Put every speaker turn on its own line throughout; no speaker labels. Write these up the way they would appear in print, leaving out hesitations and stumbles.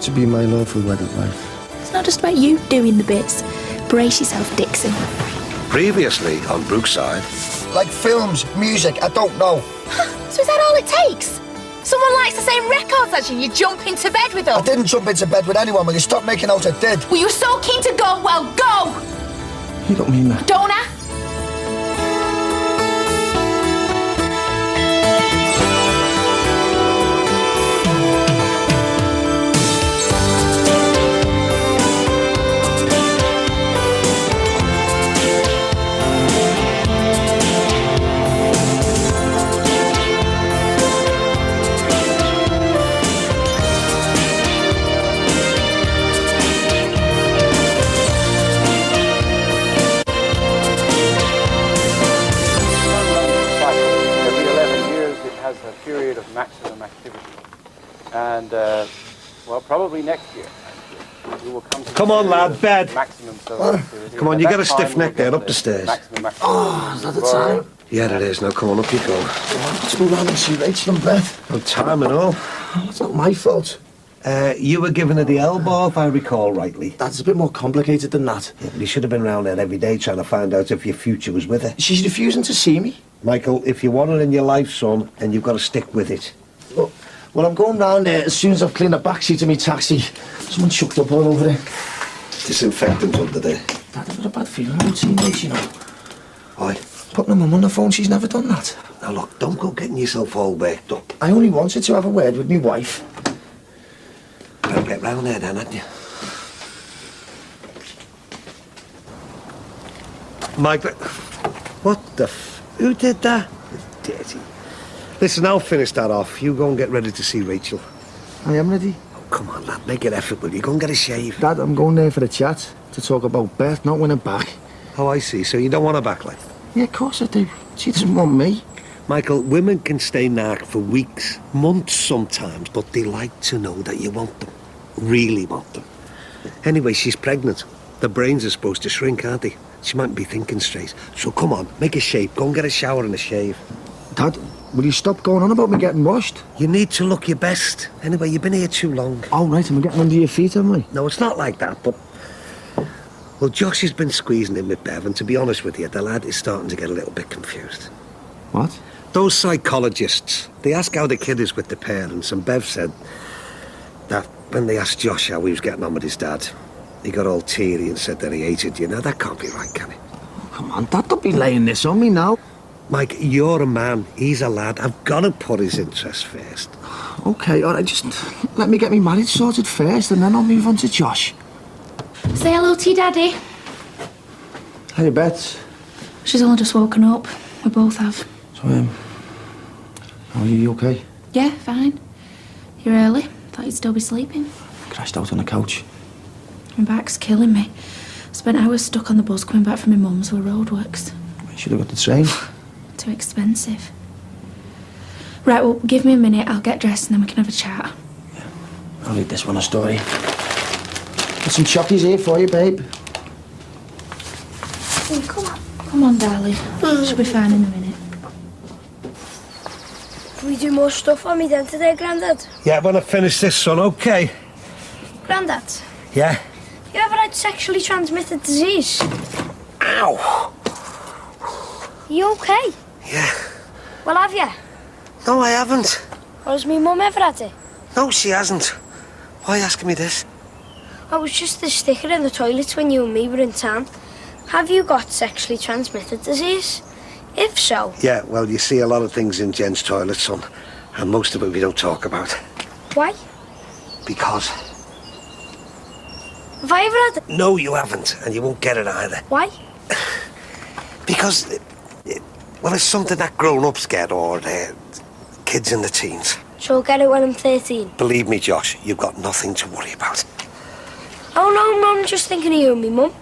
to be my lawful wedded wife.
It's not just about you doing the bits. Brace yourself, Dixon.
Previously on Brookside.
Like films, music, I don't know.
So is that all it takes? Someone likes the same records as you, you jump into bed with them?
I didn't jump into bed with anyone. Will you stop making out I did?
Well, you were so keen to go, well, go!
You don't mean that.
Don't I?
Period of maximum activity, and well, probably next year we will come to.
Come on, lad, bed.
Maximum solar activity.
Come on, you got a stiff neck there, up the stairs.
Oh, is that the time?
Yeah, it is. Now, come on, up you go.
Let's go round and see Rachel in bed.
No time and all.
Oh, it's not my fault.
You were giving her the elbow, if I recall rightly.
That's a bit more complicated than that.
Yeah, but you should have been round there every day trying to find out if your future was with her.
She's refusing to see me.
Michael, if you want her in your life, son, then you've got to stick with it.
Look, well, I'm going round there as soon as I've cleaned the backseat of my taxi. Someone chucked up all over there.
Disinfectant under there.
Dad, I've got a bad feeling about seeing this, you know.
Why?
Putting her mum on the phone, she's never done that.
Now, look, don't go getting yourself all worked up.
I only wanted to have a word with my wife.
I'll get round there then, hadn't you? Michael, what the who did that? Dirty. Listen, I'll finish that off. You go and get ready to see Rachel.
I am ready.
Oh, come on, lad, make an effort, will you? Go and get a shave.
Dad, I'm going there for a chat. To talk about Beth not winning back.
Oh, I see. So you don't want her back, like?
Yeah, of course I do. She doesn't want me.
Michael, women can stay narc for weeks, months sometimes, but they like to know that you want them. Really want them. Anyway, she's pregnant. The brains are supposed to shrink, aren't they? She mightn't be thinking straight. So come on, make a shape. Go and get a shower and a shave.
Dad, will you stop going on about me getting washed?
You need to look your best. Anyway, you've been here too long.
Oh, right, I'm getting under your feet, am I?
No, it's not like that, but... Well, Josh has been squeezing in with Bev, and to be honest with you, the lad is starting to get a little bit confused.
What?
Those psychologists, they ask how the kid is with the parents, and Bev said that when they asked Josh how he was getting on with his dad, he got all teary and said that he hated you. Now, that can't be right, can it?
Oh, come on, Dad, don't be laying this on me now.
Mike, you're a man, he's a lad. I've got to put his interests first.
OK, all right, just let me get me marriage sorted first, and then I'll move on to Josh.
Say hello to your daddy.
Hey, Beth.
She's only just woken up. We both have.
So, how are you OK?
Yeah, fine. You're early. Thought you'd still be sleeping.
Crashed out on the couch.
My back's killing me. Spent hours stuck on the bus coming back from my mum's with roadworks.
You should have got the train.
Too expensive. Right, well, give me a minute. I'll get dressed and then we can have a chat.
Yeah. I'll leave this one a story. Got some chockies here for you, babe.
Oh, come on. Come on, darling. She'll be fine in a minute.
Can we do more stuff on me then today, Grandad?
Yeah, when I finish this, son, OK?
Grandad,
Yeah?
you ever had sexually transmitted disease?
Ow!
Are you okay?
Yeah.
Well, have you?
No, I haven't.
Or has me mum ever had it?
No, she hasn't. Why are you asking me this?
Oh, it was just the sticker in the toilet when you and me were in town. Have you got sexually transmitted disease? If so...
Yeah, well, you see a lot of things in gents' toilets, son. And most of it we don't talk about.
Why?
Because...
Have I ever had it?
No, you haven't. And you won't get it either.
Why?
Because... well, it's something that grown-ups get, or kids in the teens.
So I'll get it when I'm 13.
Believe me, Josh, you've got nothing to worry about.
Oh, no, I'm just thinking of you and me mum.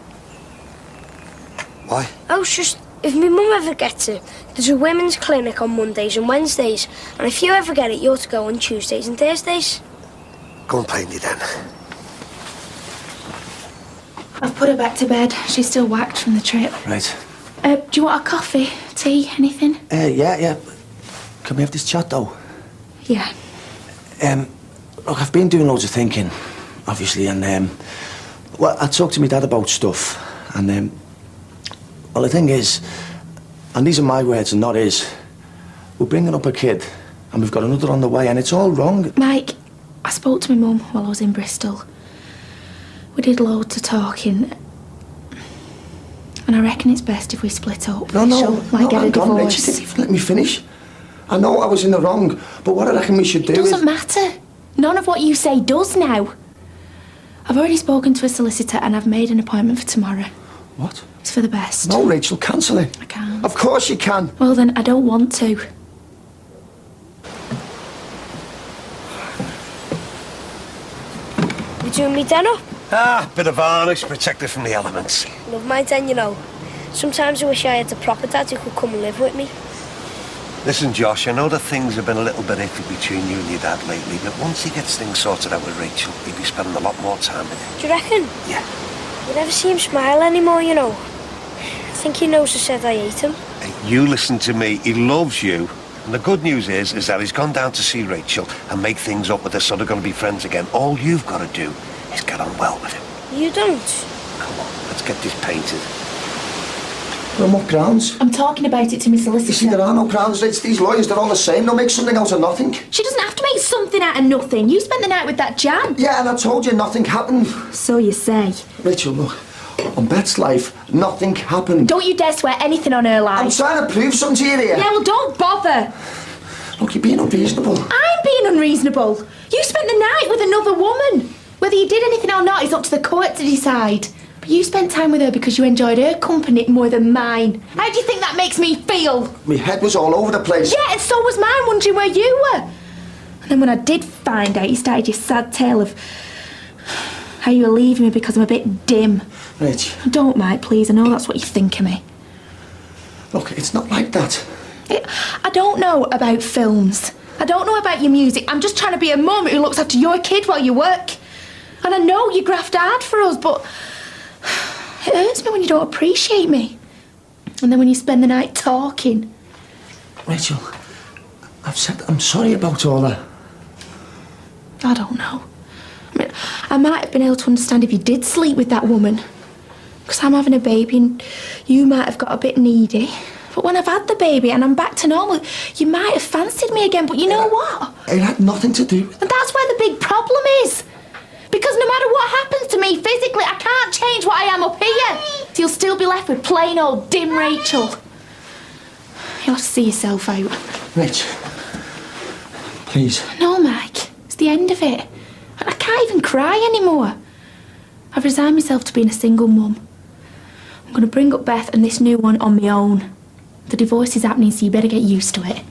Why?
Oh, it's just... If me mum ever gets it, there's a women's clinic on Mondays and Wednesdays. And if you ever get it, you're to go on Tuesdays and Thursdays.
Go and play me then.
I've put her back to bed. She's still whacked from the trip.
Right.
Do you want a coffee, tea, anything?
Yeah. Can we have this chat, though?
Yeah.
Look, I've been doing loads of thinking. obviously, and, well, I talked to my dad about stuff, and, well, the thing is, and these are my words and not his, we're bringing up a kid, and we've got another on the way, and it's all wrong.
Mike, I spoke to my mum while I was in Bristol. We did loads of talking, and I reckon it's best if we split up.
No,
Like, get a
hang on, Rich,
divorce.
you didn't even let me finish. I know I was in the wrong, but what I reckon we should do
It
is...
doesn't matter. None of what you say does now. I've already spoken to a solicitor and I've made an appointment for tomorrow.
What?
It's for the best.
No, Rachel, cancel it.
I can't.
Of course you can.
Well then, I don't want to.
You doing me den up?
Ah, bit of varnish, protected from the elements.
Love my den, you know. Sometimes I wish I had a proper dad who could come and live with me.
Listen, Josh, I know that things have been a little bit iffy between you and your dad lately, but once he gets things sorted out with Rachel, he'll be spending a lot more time with you.
Do you reckon?
Yeah.
You never see him smile anymore, you know. I think he knows I said I hate him.
Hey, you listen to me. He loves you. And the good news is that he's gone down to see Rachel and make things up with her, so they're going to be friends again. All you've got to do is get on well with him.
You don't?
Come on, let's get this painted.
On what grounds?
I'm talking about it to my solicitor.
You see, there are no grounds, Rich. These lawyers, they're all the same. They'll make something out of nothing.
She doesn't have to make something out of nothing. You spent the night with that Jan.
Yeah, and I told you nothing happened.
So you say.
Rachel, look, on Beth's life, nothing happened.
Don't you dare swear anything on her life.
I'm trying to prove something to you here.
Yeah, well, don't bother.
Look, you're being unreasonable.
I'm being unreasonable. You spent the night with another woman. Whether you did anything or not is up to the court to decide. But you spent time with her because you enjoyed her company more than mine. How do you think that makes me feel?
My head was all over the place.
Yeah, and so was mine, wondering where you were. And then when I did find out, you started your sad tale of how you were leaving me because I'm a bit dim.
Rich.
Don't, Mike, please. I know that's what you think of me.
Look, it's not like that.
I don't know about films. I don't know about your music. I'm just trying to be a mum who looks after your kid while you work. And I know you graft hard for us, but it hurts me when you don't appreciate me. And then when you spend the night talking.
Rachel, I've said I'm sorry about all that.
I don't know. I mean, I might have been able to understand if you did sleep with that woman. Because I'm having a baby and you might have got a bit needy. But when I've had the baby and I'm back to normal, you might have fancied me again, but you know what?
It had nothing to do with...
And that's where the big problem is. Because no matter what happens to me physically, I can't change what I am up here. So you'll still be left with plain old dim Rachel. You'll have to see yourself out.
Rich, please.
No, Mike. It's the end of it. I can't even cry anymore. I've resigned myself to being a single mum. I'm going to bring up Beth and this new one on my own. The divorce is happening, so you better get used to it.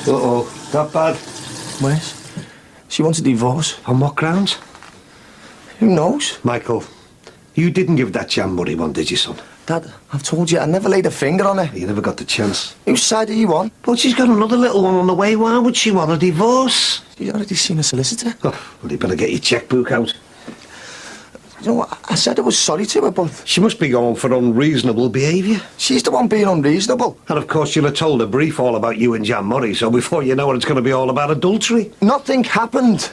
Uh-oh, not bad.
Where's? She wants a divorce.
On what grounds?
Who knows?
Michael, you didn't give that Jan Murray one, did you, son?
Dad, I've told you, I never laid a finger on her.
You never got the chance.
Whose side are you on?
But she's got another little one on the way. Why would she want a divorce?
She's already seen a solicitor.
Oh, well, you better get your checkbook out.
You know what? I said I was sorry to her, but
She must be going for unreasonable behaviour.
she's the one being unreasonable.
And of course you'll have told a brief all about you and Jan Murray, so before you know it, it's going to be all about adultery.
Nothing happened.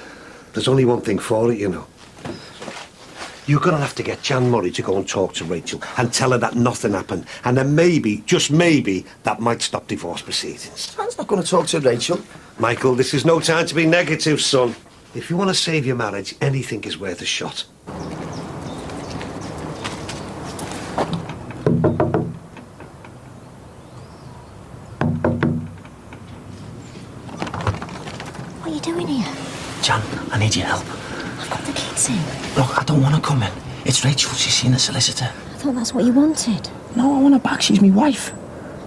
There's only one thing for it, you know. You're going to have to get Jan Murray to go and talk to Rachel and tell her that nothing happened. And then maybe, just maybe, that might stop divorce proceedings.
Dad's not going to talk to Rachel.
Michael, this is no time to be negative, son. If you want to save your marriage, anything is worth a shot.
What are you doing here?
Jan, I need your help.
I've got the kids in.
Look, I don't want to come in. It's Rachel. She's seen a solicitor.
I thought that's what you wanted.
No, I want her back. She's my wife.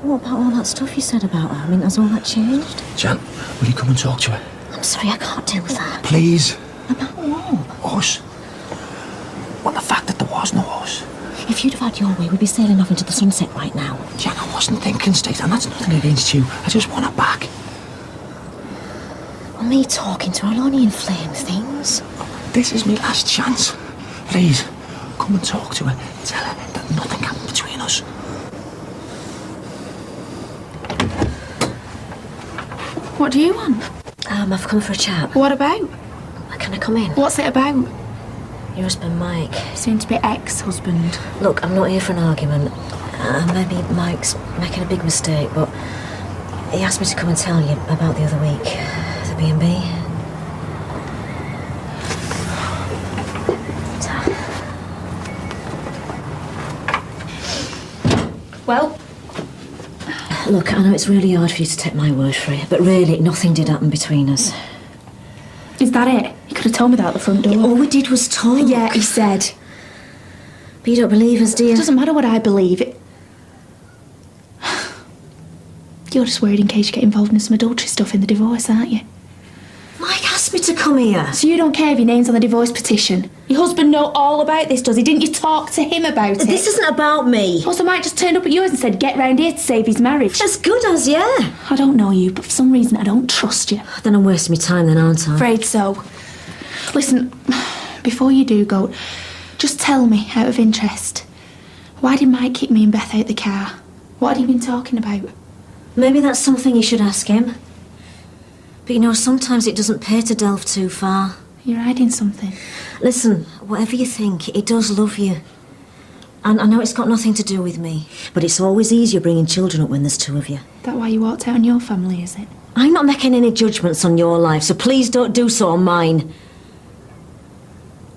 What about all that stuff you said about her? I mean, has all that changed?
Jan, will you come and talk to her?
I'm sorry, I can't do that.
Please.
About what?
Us. Well, the fact that there was no us.
If you'd have had your way, we'd be sailing off into the sunset right now.
Jan, I wasn't thinking straight, and that's nothing against you. I just want her back.
Well, me talking to her will only inflame things.
This is my last chance. Please, come and talk to her. Tell her that nothing happened between us.
What do you want?
I've come for a chat.
What about?
Can I come in?
What's it about?
Your husband, Mike.
Soon to be ex-husband.
Look, I'm not here for an argument. Maybe Mike's making a big mistake, but he asked me to come and tell you about the other week. The B&B.
Well?
Look, I know it's really hard for you to take my word for it, but really, nothing did happen between us.
Is that it? You could have told me that at the front door.
All we did was talk.
Yeah, he said.
But you don't believe us, do you?
It doesn't matter what I believe. You're just worried in case you get involved in some adultery stuff in the divorce, aren't you?
Mike asked me to come here.
So you don't care if your name's on the divorce petition? Your husband know all about this, does he? Didn't you talk to him about it?
This isn't about me.
Also, Mike just turned up at yours and said, get round here to save his marriage.
As good as, yeah.
I don't know you, but for some reason I don't trust you.
Then I'm wasting my time then, aren't I?
Afraid so. Listen, before you do go, just tell me, out of interest, why did Mike kick me and Beth out the car? What had he been talking about?
Maybe that's something you should ask him. But you know, sometimes it doesn't pay to delve too far.
You're hiding something.
Listen, whatever you think, he does love you. And I know it's got nothing to do with me, but it's always easier bringing children up when there's two of you.
That why you walked out on your family, is it?
I'm not making any judgments on your life, so please don't do so on mine.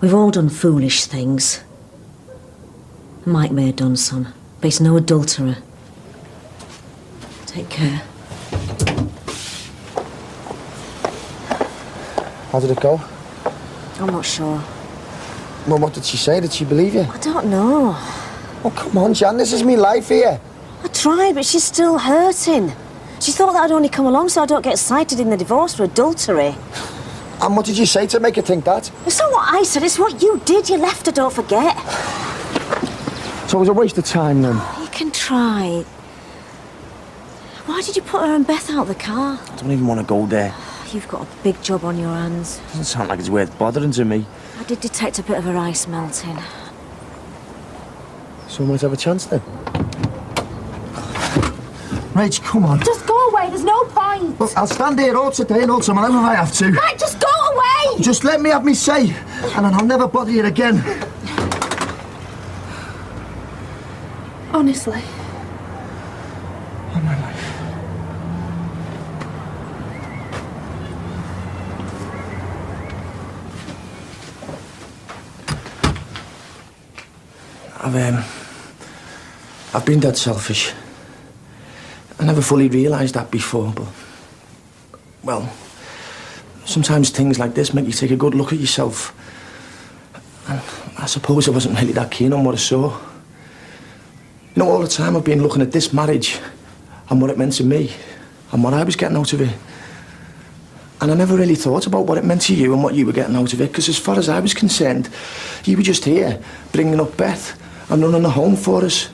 We've all done foolish things. Mike may have done some, but he's no adulterer. Take care.
How did it go?
I'm not sure.
Well, what did she say? Did she believe you?
I don't know.
Oh, come on, Jan, this is me life here.
I tried, but she's still hurting. She thought that I'd only come along so I don't get cited in the divorce for adultery.
And what did you say to make her think that?
It's not what I said, it's what you did. You left her, don't forget.
So it was a waste of time then?
You can try. Why did you put her and Beth out of the car?
I don't even want to go there.
You've got a big job on your hands.
Doesn't sound like it's worth bothering to me.
I did detect a bit of her ice melting.
So we might have a chance then.
Rach, come on.
Just go away, there's no point.
Look, I'll stand here all today and all tomorrow if I have to.
Mike, just go away!
Just let me have me say, and then I'll never bother you again.
Honestly.
All my life.
I've been dead selfish. I never fully realised that before, but... Well, sometimes things like this make you take a good look at yourself. And I suppose I wasn't really that keen on what I saw. You know, all the time I've been looking at this marriage and what it meant to me and what I was getting out of it. And I never really thought about what it meant to you and what you were getting out of it, because as far as I was concerned, you were just here, bringing up Beth and running a home for us.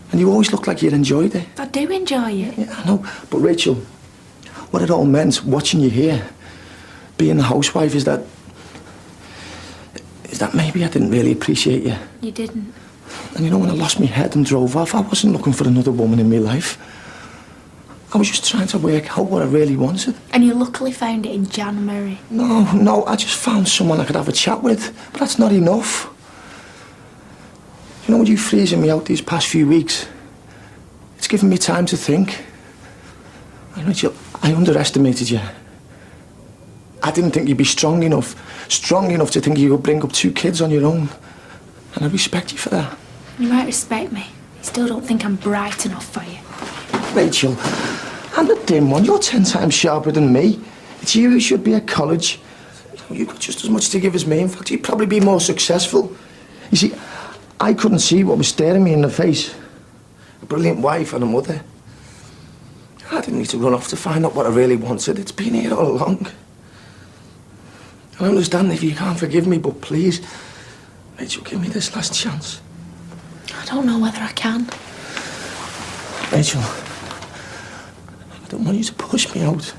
And you always looked like you'd enjoyed it.
I do enjoy it.
Yeah, I know. But Rachel, what it all meant, watching you here, being a housewife, is that maybe I didn't really appreciate you.
You didn't.
And you know, when I lost my head and drove off, I wasn't looking for another woman in my life. I was just trying to work out what I really wanted.
And you luckily found it in January.
No, I just found someone I could have a chat with. But that's not enough. You know, with you freezing me out these past few weeks, it's given me time to think. And Rachel, I underestimated you. I didn't think you'd be strong enough to think you could bring up 2 kids on your own. And I respect you for that.
You might respect me. You still don't think I'm bright enough for you.
Rachel, I'm the dim one. You're 10 times sharper than me. It's you who should be at college. You've got just as much to give as me. In fact, you'd probably be more successful. You see, I couldn't see what was staring me in the face. A brilliant wife and a mother. I didn't need to run off to find out what I really wanted. It's been here all along. I understand if you can't forgive me, but please, Rachel, give me this last chance.
I don't know whether I can.
Rachel, I don't want you to push me out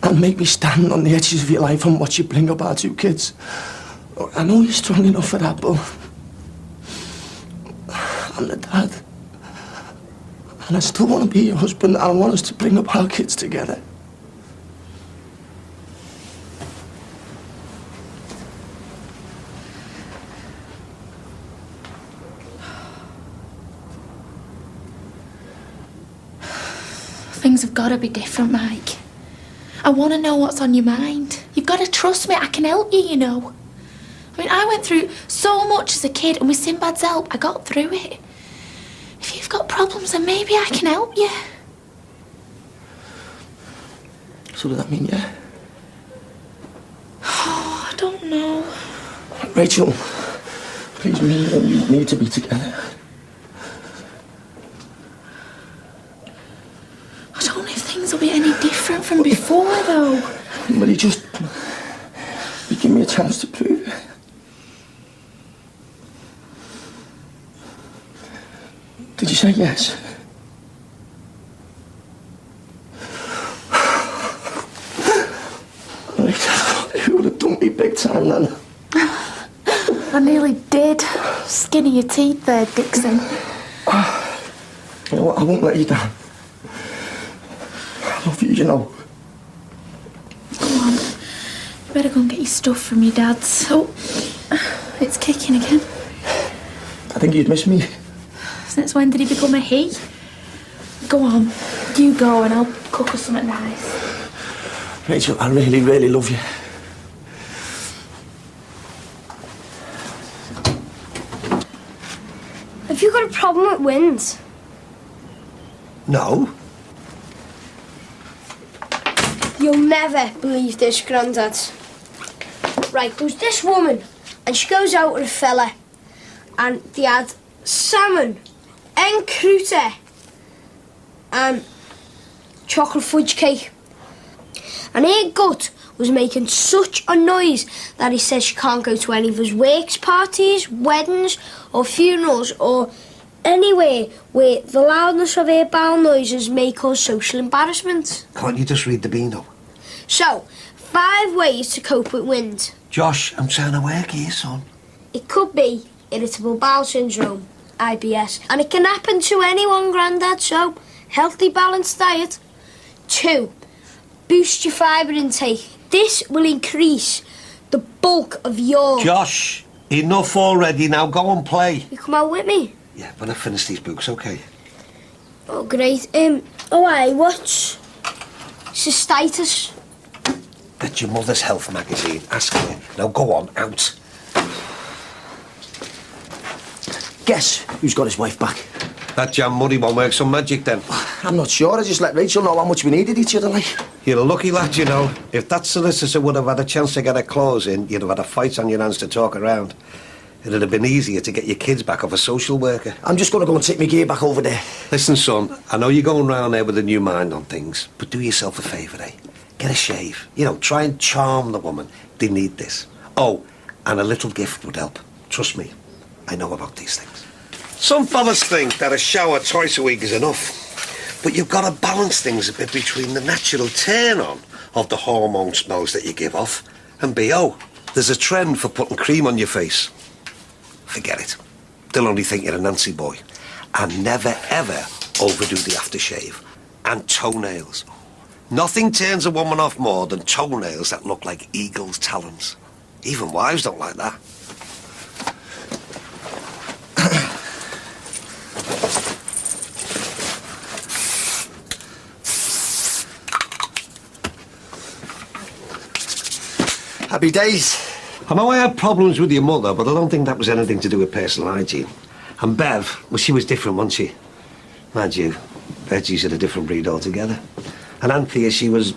and make me stand on the edges of your life and watch you bring up our 2 kids. I know you're strong enough for that, but I'm the dad. And I still want to be your husband. I want us to bring up our kids together.
Things have got to be different, Mike. I want to know what's on your mind. You've got to trust me. I can help you, you know. I mean, I went through so much as a kid, and with Sinbad's help, I got through it. If you've got problems, then maybe I can help you.
So does that mean yeah?
Oh, I don't know.
Rachel, please, me and you need to be together.
I don't know if things will be any different from before, though.
Will you just give me a chance to prove it? Did you say yes? You would have done me big time then.
I nearly did. Skinny your teeth there, Dixon.
You know what? I won't let you down. I love you, you know.
Come on. You better go and get your stuff from your dad's. Oh, it's kicking again.
I think you'd miss me.
Since when did he become a he? Go on. You go and I'll cook us something nice.
Rachel, I really, really love you.
Have you got a problem with winds?
No.
You'll never believe this, Grandad. Right, there's this woman, and she goes out with a fella, and they had salmon, and croûte, and chocolate fudge cake. And her gut was making such a noise that he says she can't go to any of his works parties, weddings, or funerals, or anywhere where the loudness of her bowel noises may cause social embarrassment.
Can't you just read the Beano?
So, 5 ways to cope with wind.
Josh, I'm trying to work here, son.
It could be irritable bowel syndrome, IBS, and it can happen to anyone, Grandad, so healthy, balanced diet. 2, boost your fibre intake. This will increase the bulk of your...
Josh, enough already. Now go and play.
You come out with me?
Yeah, when I finish these books, okay?
Oh, great. What's cystitis?
That's your mother's health magazine. Ask her. Now go on, out.
Guess who's got his wife back?
That Jan Murray won't work some magic then.
I'm not sure. I just let Rachel know how much we needed each other, like.
You're a lucky lad, you know. If that solicitor would have had a chance to get a clause in, you'd have had a fight on your hands to talk around. It'd have been easier to get your kids back off a social worker.
I'm just going to go and take my gear back over there.
Listen, son, I know you're going round there with a new mind on things, but do yourself a favour, eh? Get a shave. You know, try and charm the woman. They need this. Oh, and a little gift would help. Trust me, I know about these things. Some fellas think that a shower twice a week is enough, but you've got to balance things a bit between the natural turn-on of the hormone smells that you give off and B.O. There's a trend for putting cream on your face. Forget it. They'll only think you're a Nancy boy. And never, ever overdo the aftershave. And toenails. Nothing turns a woman off more than toenails that look like eagle's talons. Even wives don't like that.
Happy days.
I know I had problems with your mother, but I don't think that was anything to do with personal hygiene. And Bev, well, she was different, wasn't she? Mind you, Reggie's a different breed altogether. And Anthea, she was...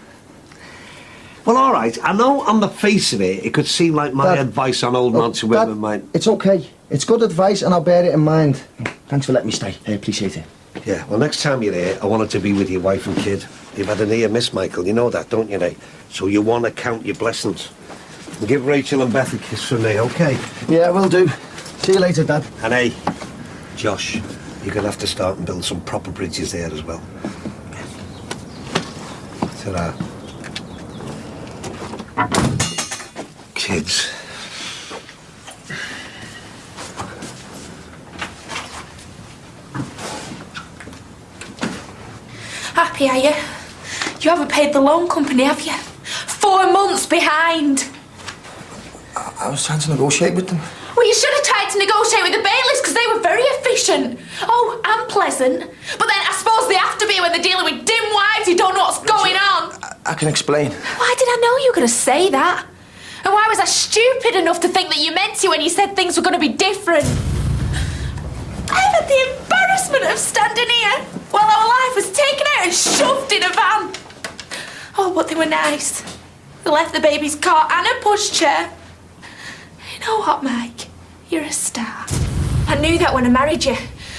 Well, all right, I know on the face of it, it could seem like my advice on old man to women might...
It's okay. It's good advice and I'll bear it in mind. Thanks for letting me stay. I appreciate it.
Yeah, well, next time you're here, I want it to be with your wife and kid. You've had a near miss, Michael. You know that, don't you, Nate? So you want to count your blessings. And give Rachel and Beth a kiss from me, OK?
Yeah, will do. See you later, Dad.
And hey, Josh, you're going to have to start and build some proper bridges there as well. Ta-ra. Kids.
Happy, are you? You haven't paid the loan company, have you? 4 months behind.
I was trying to negotiate with them.
Well, you should have tried to negotiate with the bailiffs because they were very efficient. Oh, and pleasant. But then I suppose they have to be when they're dealing with dim wives who don't know what's going on.
I can explain.
Why did I know you were going to say that? And why was I stupid enough to think that you meant to when you said things were going to be different? I've had the embarrassment of standing here while our life was taken out and shoved in a van. Oh, but they were nice. They left the baby's cot and a pushchair. You know what, Mike? You're a star. I knew that when I married you.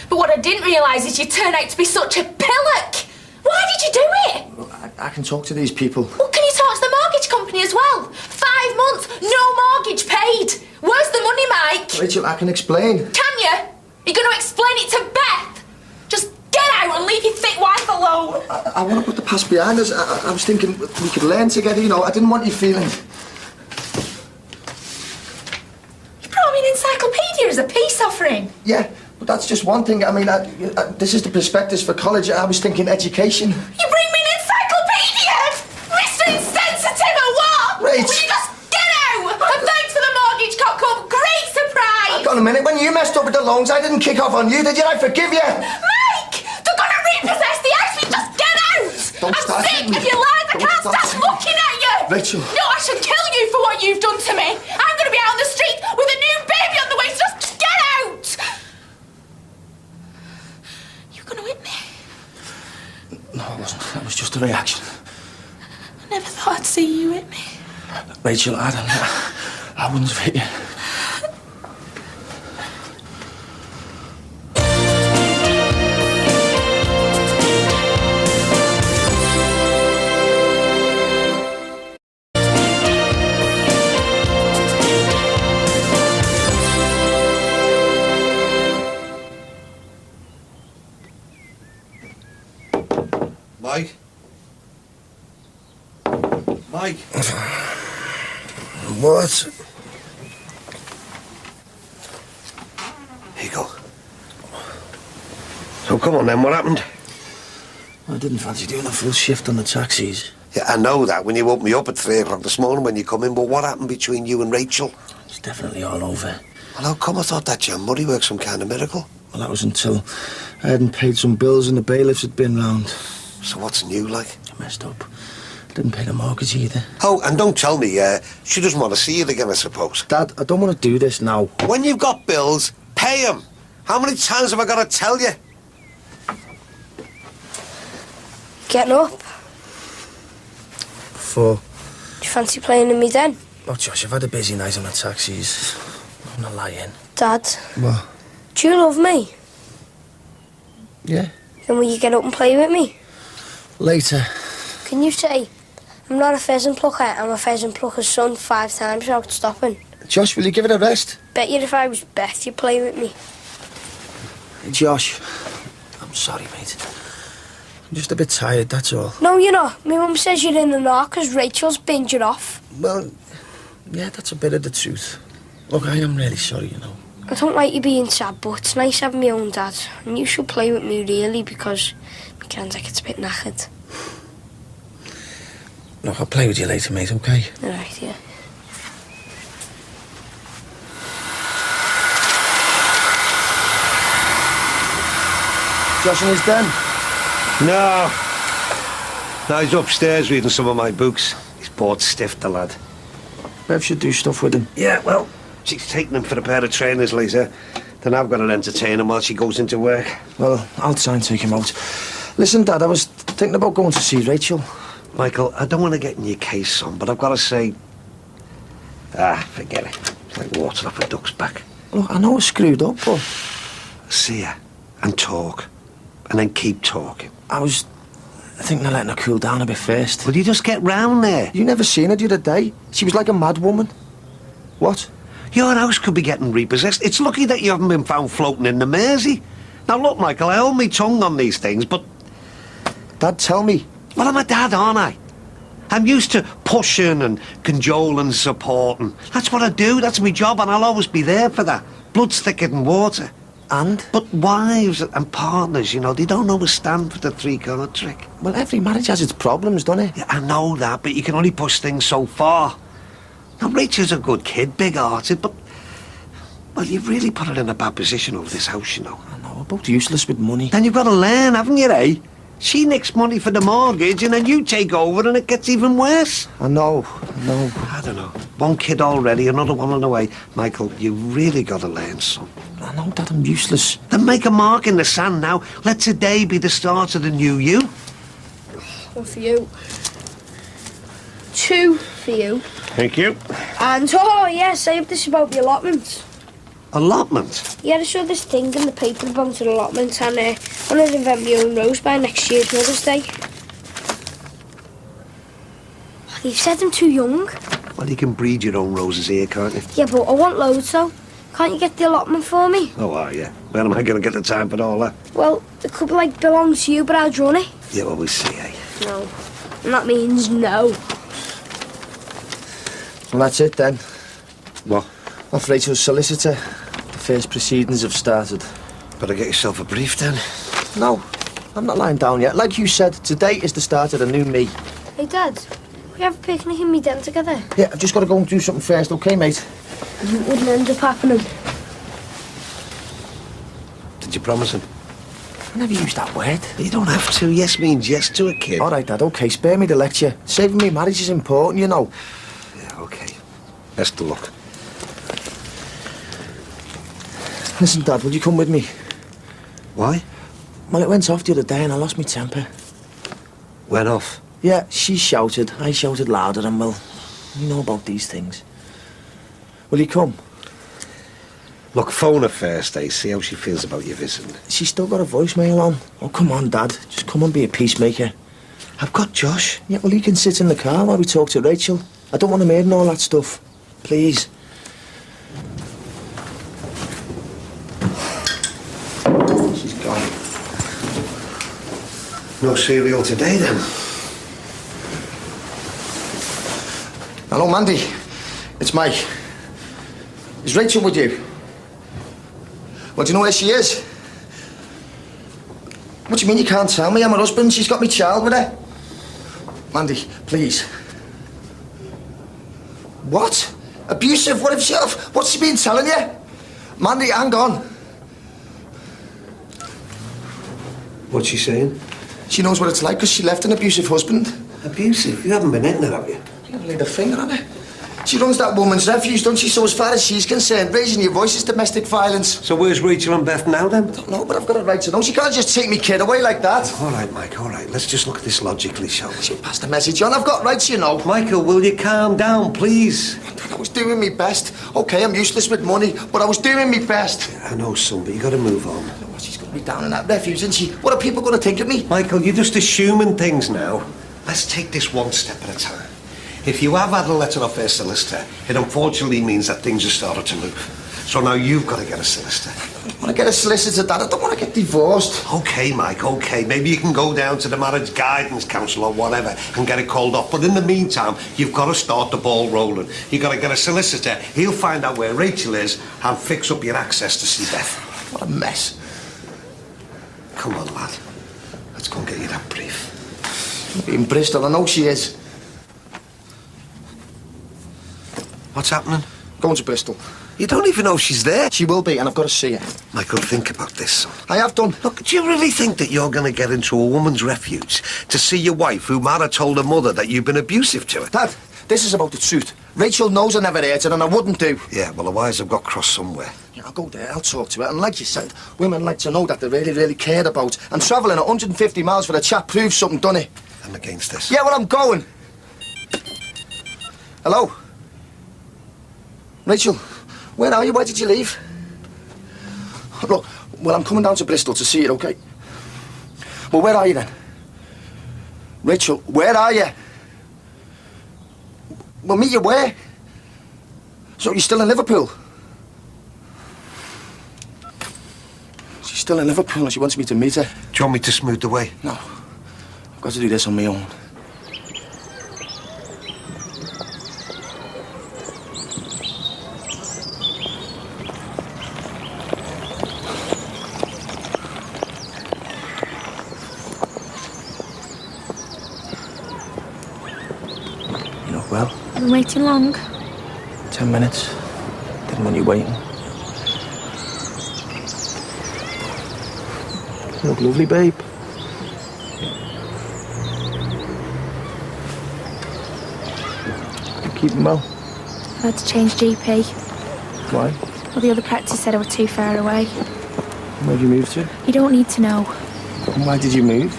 But what I didn't realise is you turned out to be such a pillock. Why did you do it?
Look, I can talk to these people.
Well, can you talk to the mortgage company as well? 5 months, no mortgage paid. Where's the money, Mike?
Rachel, I can explain.
Can you? You're going to explain it to Beth? Just get out and leave your thick wife alone.
I want to put the past behind us. I was thinking we could learn together, you know. I didn't want you feeling...
You brought me an encyclopedia as a peace offering.
Yeah, but that's just one thing. I mean, this is the prospectus for college. I was thinking education.
You bring me an encyclopedia? Mr. Insensitive or what?
Rach.
Will you just get out? And thanks for the mortgage cock-up. Great surprise.
Hold on a minute. When you messed up with the loans, I didn't kick off on you, did you? I forgive you.
Mike! They're going to repossess the house. We just get out.
Don't
I'm
start
sick
hitting me.
of your lies. I
Don't
can't
start
stop looking at you.
Rachel.
No, I should kill you for what you've done to me. I'm going to be out on the street with a new baby on the way. So just get out. You're going to hit me.
No, it wasn't. That was just a reaction.
I never thought I'd see you hit me.
Rachel, I wouldn't have hit you.
Mike? Mike?
What?
Here you go. So come on then, what happened?
I didn't fancy doing a full shift on the taxis.
Yeah, I know that when you woke me up at 3 o'clock this morning when you come in, but what happened between you and Rachel?
It's definitely all over.
Well, how come I thought that John Murray worked some kind of miracle?
Well, that was until I hadn't paid some bills and the bailiffs had been round.
So what's new, like?
I messed up. Didn't pay the mortgage either.
Oh, and don't tell me, she doesn't want to see you again, I suppose.
Dad, I don't want to do this now.
When you've got bills, pay them. How many times have I got to tell you?
Getting up.
4.
Do you fancy playing in me den?
Oh, Josh, I've had a busy night on the taxis. I'm not lying.
Dad,
What?
do you love me?
Yeah.
Then will you get up and play with me?
Later.
Can you say, I'm not a pheasant plucker, I'm a pheasant plucker's son 5 times without stopping?
Josh, will you give it a rest?
Bet you if I was Beth, you'd play with me.
Josh, I'm sorry, mate. I'm just a bit tired, that's all.
No, you're not. My mum says you're in the knock because Rachel's binned you off.
Well, yeah, that's a bit of the truth. Look, I am really sorry, you know.
I don't like you being sad, but it's nice having my own dad. And you should play with me, really, because my granddad gets a bit knackered.
Look, I'll play with you later, mate, okay?
All right, yeah.
Josh and his den?
No. No, he's upstairs reading some of my books. He's bored stiff, the lad.
Bev should do stuff with him.
Yeah, well, she's taking him for a pair of trainers later. Then I've got to entertain him while she goes into work.
Well, I'll try and take him out. Listen, Dad, I was thinking about going to see Rachel.
Michael, I don't want to get in your case, son, but I've got to say... forget it. It's like water off a duck's back.
Look, I know I screwed up, but...
See her and talk. and then keep talking.
I was thinking of letting her cool down a bit first.
Will you just get round there?
You never seen her the other day? She was like a mad woman. What?
Your house could be getting repossessed. It's lucky that you haven't been found floating in the Mersey. Now look, Michael, I hold my tongue on these things, but...
Dad, tell me.
Well, I'm a dad, aren't I? I'm used to pushing and cajoling and supporting. That's what I do, that's my job, and I'll always be there for that. Blood's thicker than water.
And?
But wives and partners, you know, they don't always stand for the three-card trick.
Well, every marriage has its problems, doesn't it?
Yeah, I know that, but you can only push things so far. Now, Rachel's a good kid, big-hearted, but... Well, you've really put her in a bad position over this house, you know.
I know, we're both useless with money.
Then you've got to learn, haven't you, eh? She nicks money for the mortgage, and then you take over, and it gets even worse.
I know.
I don't know. One kid already, another one on the way. Michael, you've really got to learn something.
I know, Dad, I'm useless.
Then make a mark in the sand now. Let today be the start of the new you.
One for you. 2 for you.
Thank you.
And, oh, yeah, save this about the allotment.
Allotment?
Yeah, I saw this thing in the paper about an allotment, and I want to invent my own rose by next year's Mother's Day. You've said I'm too young.
Well, you can breed your own roses here, can't you?
Yeah, but I want loads, though. Can't you get the allotment for me?
Oh, are you? Where am I going to get the time for all that?
Well, it could, like, belong to you, but I'd run it.
Yeah, well, we see, eh?
No. And that means no.
Well, that's it, then.
What?
Off Rachel's solicitor. The first proceedings have started.
Better get yourself a brief, then.
No, I'm not lying down yet. Like you said, today is the start of the new me.
Hey, Dad, we have a picnic in me den together.
Yeah, I've just got to go and do something first, okay, mate?
It wouldn't end up happening.
Did you promise him?
I never used that word.
You don't have to. Yes means yes to a kid.
All right, Dad, okay, spare me the lecture. Saving me marriage is important, you know.
Yeah, okay. Best of luck.
Listen, Dad, will you come with me?
Why?
Well, it went off the other day and I lost my temper.
Went off?
Yeah, she shouted. I shouted louder and, well, you know about these things. Will you come?
Look, phone her first, eh? See how she feels about you visiting.
She's still got a voicemail on. Oh, come on, Dad. Just come and be a peacemaker.
I've got Josh.
Yeah, well, he can sit in the car while we talk to Rachel. I don't want him hearing all that stuff. Please. She's gone.
No cereal today, then?
Hello, Mandy. It's Mike. Is Rachel with you? Well, do you know where she is? What do you mean you can't tell me? I'm her husband. She's got me child with her. Mandy, please. What? Abusive? What if she... What's she been telling you? Mandy, hang on.
What's she saying?
She knows what it's like because she left an abusive husband.
Abusive? You haven't been in there, have you?
You haven't laid a finger on her. She runs that woman's refuge, don't she? So as far as she's concerned, raising your voice is domestic violence.
So where's Rachel and Beth now, then?
I don't know, but I've got a right to know. She can't just take me kid away like that.
All right, Mike, all right. Let's just look at this logically, shall we?
She'll pass the message on. I've got rights, you know.
Michael, will you calm down, please?
I was doing me best. Okay, I'm useless with money, but I was doing me best.
Yeah, I know, son, but you got to move on.
Oh, she's going to be down in that refuge, isn't she? What are people going to think of me?
Michael, you're just assuming things now. Let's take this one step at a time. If you have had a letter off their solicitor, it unfortunately means that things have started to move. So now you've got to get a solicitor.
I don't want to get a solicitor, Dad. I don't want to get divorced.
Okay, Mike, okay. Maybe you can go down to the Marriage Guidance Council or whatever and get it called off. But in the meantime, you've got to start the ball rolling. You've got to get a solicitor. He'll find out where Rachel is and fix up your access to see Beth.
What a mess.
Come on, lad. Let's go and get you that brief.
She'll be in Bristol. I know she is.
What's happening?
Going to Bristol.
You don't even know she's there.
She will be, and I've got to see her.
Michael, think about this, son.
I have done.
Look, do you really think that you're going to get into a woman's refuge to see your wife who might have told her mother that you've been abusive to her?
Dad, this is about the truth. Rachel knows I never hurt her, and I wouldn't do.
Yeah, well, the wires have got crossed somewhere.
Yeah, I'll go there, I'll talk to her, and like you said, women like to know that they're really, really cared about. And travelling 150 miles for a chap proves something, doesn't it?
I'm against this.
Yeah, well, I'm going. Hello? Rachel, where are you? Why did you leave? Look, well, I'm coming down to Bristol to see you, okay? Well, where are you then? Rachel, where are you? We'll meet you where? So you're still in Liverpool? She's still in Liverpool and she wants me to meet her.
Do you want me to smooth the way?
No. I've got to do this on my own. You look well.
Been waiting long?
10 minutes. Didn't want you waiting. You look lovely, babe. You keeping well?
I had to change GP.
Why?
Well, the other practice said I was too far away.
Where'd you move to?
You don't need to know.
And why did you move?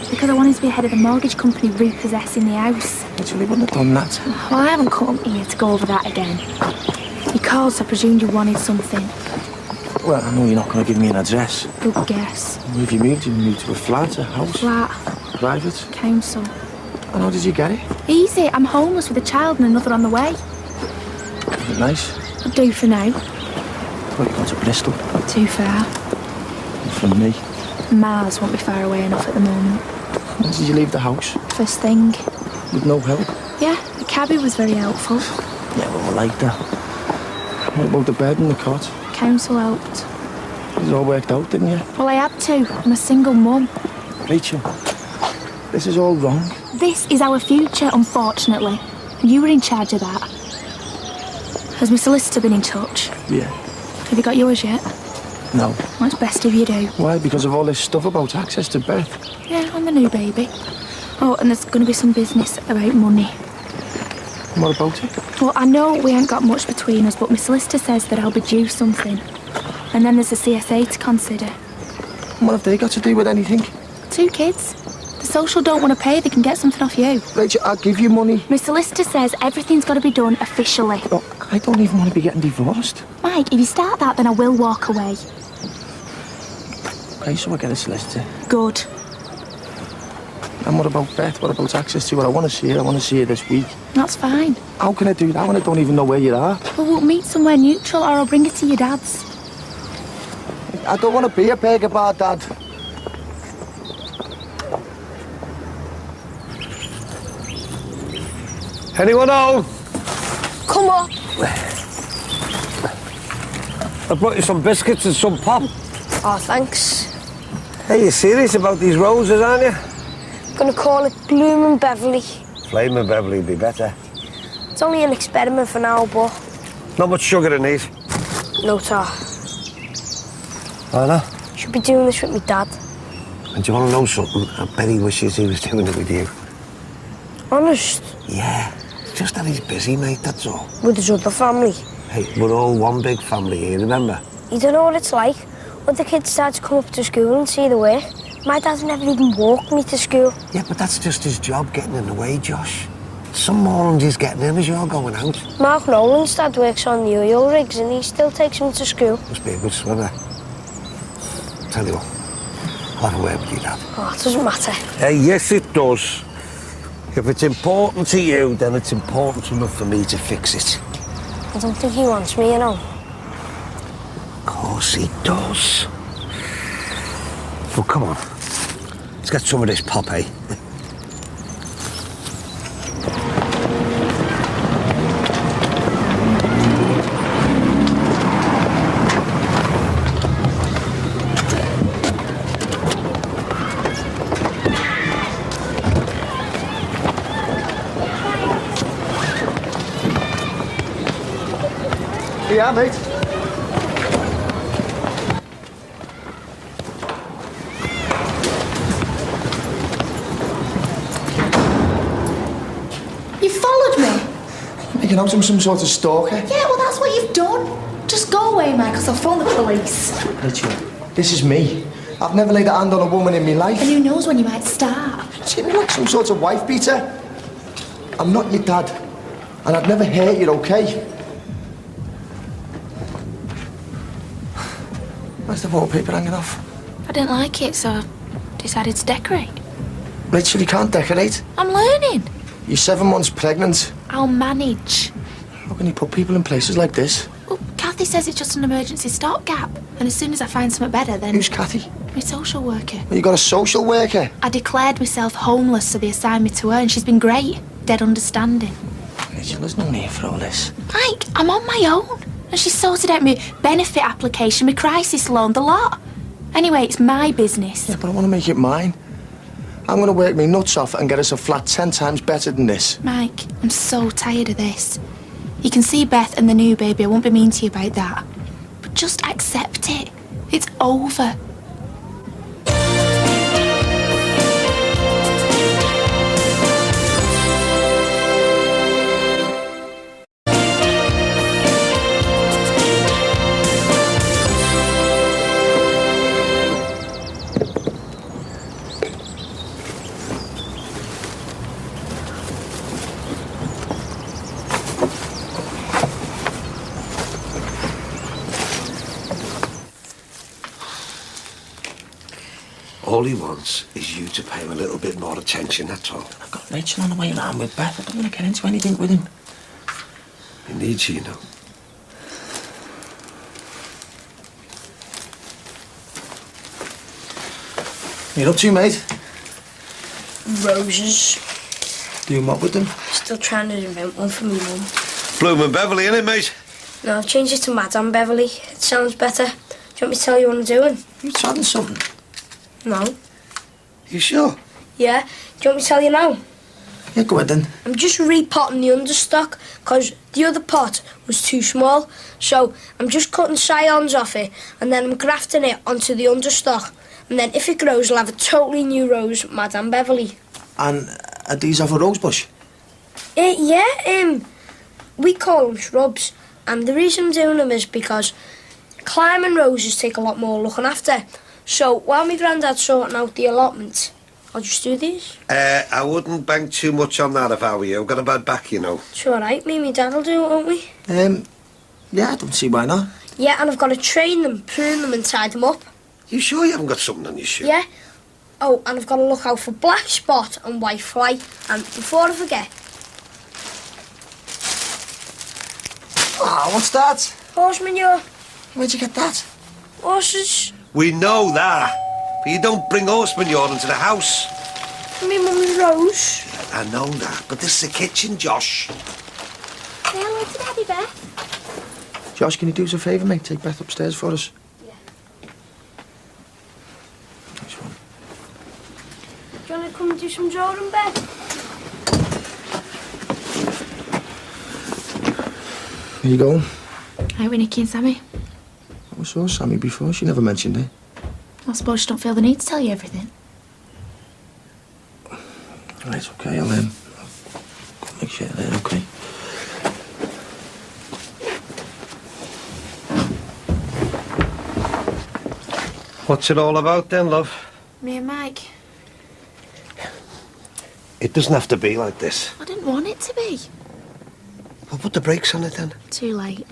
Because I wanted to be head of the mortgage company repossessing the house.
Rachel, he wouldn't have done that.
Well, I haven't come here to go over that again. You called, so I presumed you wanted something.
Well, I know you're not going to give me an address.
Good guess.
Where have you moved? You moved to a flat, a house?
Flat.
Private?
Council.
And how did you get it?
Easy. I'm homeless with a child and another on the way.
Is it nice?
I'll do for now.
Well, you got to Bristol.
Too far.
From me.
Mars won't be far away enough at the moment.
When did you leave the house?
First thing.
With no help?
Yeah, the cabbie was very helpful.
Yeah, well, I like that. What about the bed and the cot?
Council helped.
It all worked out, didn't you?
Well, I had to. I'm a single mum.
Rachel, this is all wrong.
This is our future, unfortunately. You were in charge of that. Has my solicitor been in touch?
Yeah.
Have you got yours yet?
No.
Well, it's best if you do.
Why? Because of all this stuff about access to Beth?
Yeah, I'm the new baby. Oh, and there's going to be some business about money.
What about it?
Well, I know we ain't got much between us, but my solicitor says that I'll be due something. And then there's the CSA to consider.
And what have they got to do with anything?
2 kids. The social don't want to pay, they can get something off you.
Rachel, I'll give you money.
My solicitor says everything's got to be done officially.
Oh, I don't even want to be getting divorced.
Mike, if you start that, then I will walk away.
Okay, so I get a solicitor.
Good.
And what about Beth? What about access to her? I want to see her. I want to see her this week.
That's fine.
How can I do that when I don't even know where you are?
Well, we'll meet somewhere neutral, or I'll bring it to your dad's.
I don't want to be a beggar bar, Dad.
Anyone home?
Come on.
I brought you some biscuits and some pop.
Oh, thanks.
Hey, you serious about these roses, aren't you?
Gonna call it Bloomin' Beverly.
Flaming Beverly would be better.
It's only an experiment for now, but
Not much sugar in these.
no tar.
I know.
Should be doing this with my dad.
And do you want to know something? I bet he wishes he was doing it with you.
Honest.
Yeah. Just that he's busy, mate, that's all.
With his other family.
Hey, we're all one big family here, remember?
You don't know what it's like when the kids start to come up to school and see the work. My dad never even walked me to school.
Yeah, but that's just his job getting in the way, Josh. Some morons he's getting in as you're going out.
Mark Nolan's dad works on the oil rigs and he still takes him to school.
Must be a good swimmer. Tell you what, I'll have a word with you, Dad.
Oh, it doesn't matter.
Hey, yes, it does. If it's important to you, then it's important enough for me to fix it.
I don't think he wants me, you know.
Of course he does. Well, come on. Let's get some of this pop, eh?
Yeah, mate.
You followed me?
Making out I'm some sort of stalker.
Yeah, well, that's what you've done. Just go away, Mike, because I'll phone the police.
Rachel, this is me. I've never laid a hand on a woman in my life.
And who knows when you might start.
Treat me like some sort of wife beater. I'm not your dad. And I'd never hurt you, okay? Where's the wallpaper hanging off?
I didn't like it, so I decided to decorate.
Rachel, you can't decorate.
I'm learning.
You're 7 months pregnant.
I'll manage.
How can you put people in places like this?
Well, Kathy says it's just an emergency stopgap. And as soon as I find something better, then...
Who's Kathy?
My social worker.
Well, you got a social worker.
I declared myself homeless, so they assigned me to her, and she's been great. Dead understanding.
Rachel, there's no need for all this.
Mike, I'm on my own. And she's sorted out my benefit application, my crisis loan, the lot. Anyway, it's my business.
Yeah, but I want to make it mine. I'm going to work me nuts off and get us a flat 10 times better than this.
Mike, I'm so tired of this. You can see Beth and the new baby. I won't be mean to you about that. But just accept it. It's over.
All he wants is you to pay him a little bit more attention, that's all.
I've got Rachel on the way around with Beth. I don't want to get into anything with him.
He needs you, you know.
What are you up to, mate?
Roses.
Doing what with them?
Still trying to invent one for me mum.
Bloomin' Beverly, innit, mate?
No, I've changed it to Madame Beverly. It sounds better. Do you want me to tell you what I'm doing?
You telling something?
No.
You sure?
Yeah? Do you want me to tell you now?
Yeah, go ahead then.
I'm just repotting the understock because the other pot was too small. So I'm just cutting scions off it and then I'm grafting it onto the understock. And then if it grows, I'll have a totally new rose, Madame Beverly.
And are these off a rose bush?
Yeah, we call them shrubs. And the reason I'm doing them is because climbing roses take a lot more looking after. So while my granddad's sorting out the allotment, I'll just do these.
I wouldn't bank too much on that if I were you. I've got a bad back, you know.
It's all right, me and my dad will do it, won't we?
Yeah, I don't see why not.
Yeah, and I've got to train them, prune them and tie them up.
You sure you haven't got something on your shoe?
Yeah. Oh, and I've got to look out for black spot and white fly. And before I forget...
Ah, what's that?
Horse manure.
Where'd you get that?
Horses.
We know that. But you don't bring horse manure into the house.
Me mum's rose.
I know that, but this is the kitchen, Josh.
Say hello to Daddy, Beth.
Josh, can you do us a favour, mate? Take Beth upstairs for us.
Yeah.
Nice one.
Do you want to come and do some drawing, Beth?
Here you go.
How are Nicky and Sammy?
I saw Sammy before. She never mentioned it.
I suppose you don't feel the need to tell you everything.
Right, okay, I'll make sure they're okay.
What's it all about then, love?
Me and Mike.
It doesn't have to be like this.
I didn't want it to be.
Well, put the brakes on it then.
Too late.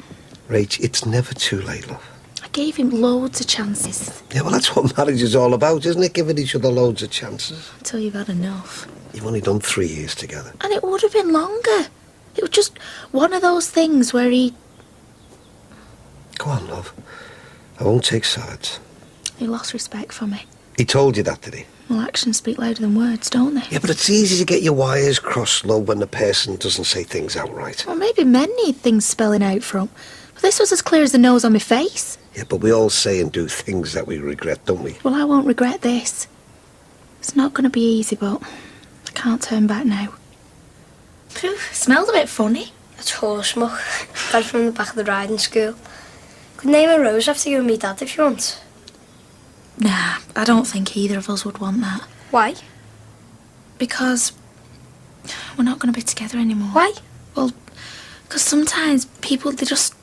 Rach, it's never too late, love.
I gave him loads of chances.
Yeah, well, that's what marriage is all about, isn't it? Giving each other loads of chances.
Until you've had enough.
You've only done 3 years together.
And it would have been longer. It was just one of those things where he
Go on, love. I won't take sides.
lost respect for me.
He told you that, did he?
Well, actions speak louder than words, don't they?
Yeah, but it's easy to get your wires crossed, love, when the person doesn't say things outright.
Well, maybe men need things spelling out from. But this was as clear as the nose on my face.
Yeah, but we all say and do things that we regret, don't we?
Well, I won't regret this. It's not going to be easy, but I can't turn back now. Phew, smells a bit funny.
It's horse muck. Got it from the back of the riding school. Could name a rose after you and me dad if you want.
Nah, I don't think either of us would want that.
Why?
Because we're not going to be together anymore.
Why?
Well, because sometimes people, they just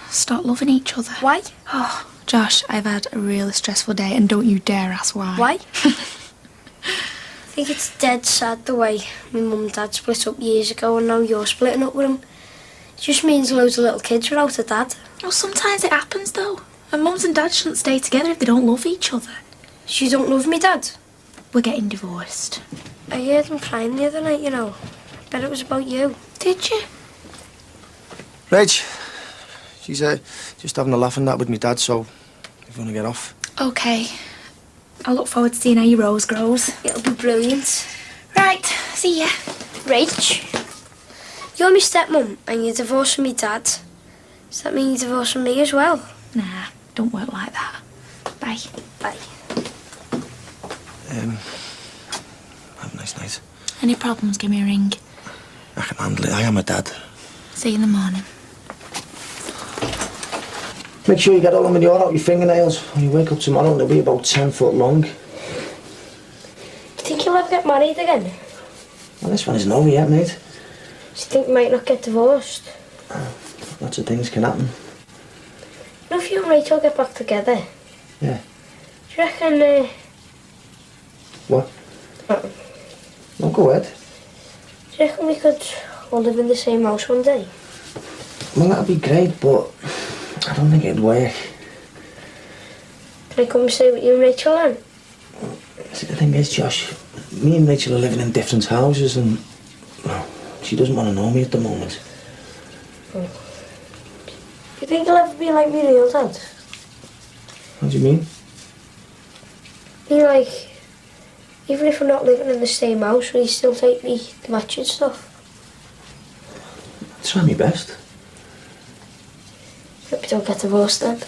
stop loving each other.
Why?
Oh, Josh, I've had a really stressful day and don't you dare ask why.
Why? I think it's dead sad the way my mum and dad split up years ago and now you're splitting up with him. It just means loads of little kids without a dad.
Well, sometimes it happens though. And mums and dads shouldn't stay together if they don't love each other.
So you don't love me, Dad?
we're getting divorced.
I heard him crying the other night, you know. I bet it was about you.
Did you?
Reg, she's just having a laugh and that with me dad, so if you want to get off.
OK. I look forward to seeing how your rose grows.
It'll be brilliant.
Right, see ya.
Rach, you're my stepmum and you're divorced from my dad. Does that mean you're divorced from me as well?
Nah, don't work like that. Bye.
Bye.
Have a nice night.
Any problems, give me a ring.
I can handle it. I am a dad.
See you in the morning.
Make sure you get all the manure out your fingernails. When you wake up tomorrow, they'll be about 10 foot long.
You think you'll ever get married again?
Well, this one isn't over yet, mate.
Do you think you might not get divorced?
Lots of things can happen.
You know, if you and Rachel get back together,
Yeah.
do you reckon,
What? No, go ahead.
do you reckon we could all live in the same house one day?
Well, that'd be great, but I don't think it'd work.
Can I come and stay with you and Rachel then?
See, the thing is, Josh, me and Rachel are living in different houses and, well, she doesn't want to know me at the moment.
Do you think you'll ever be like me real dad?
What do you mean?
I mean, like, even if we're not living in the same house, will you still take me to match and stuff?
Try my best.
Hope you don't get divorced then.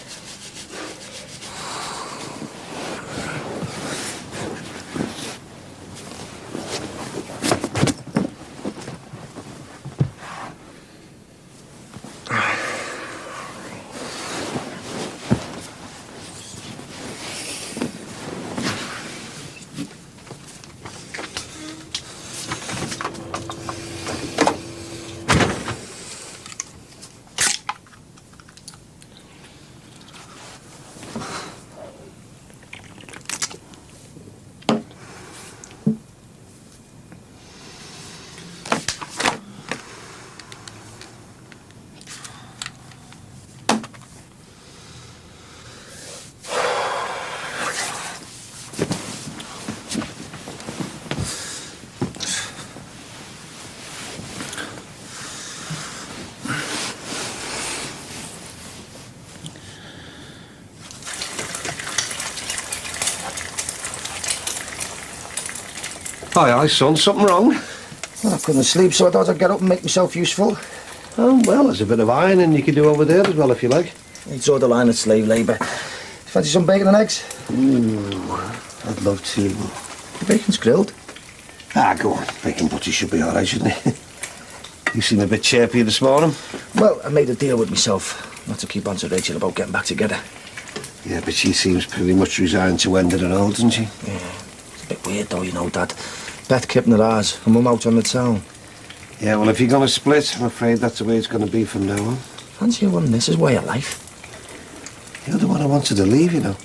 Aye, son, something wrong?
Well, I couldn't sleep, so I thought I'd get up and make myself useful.
Oh, well, there's a bit of ironing you could do over there as well, if you like.
It's all the line of slave labour. Fancy some bacon and eggs?
Ooh, I'd love to.
The bacon's grilled.
Ah, go on. Bacon butcher should be all right, shouldn't he? You seem a bit chirpy this morning.
Well, I made a deal with myself not to keep on to Rachel about getting back together.
Yeah, but she seems pretty much resigned to end it and all, doesn't she?
Yeah. It's a bit weird, though, you know, Dad. Beth keeping her ours, and Mum out on the town.
Yeah, well, if you're going to split, I'm afraid that's the way it's going to be from now on.
Fancy you wanting this as way of life.
You're the one I wanted to leave, you know.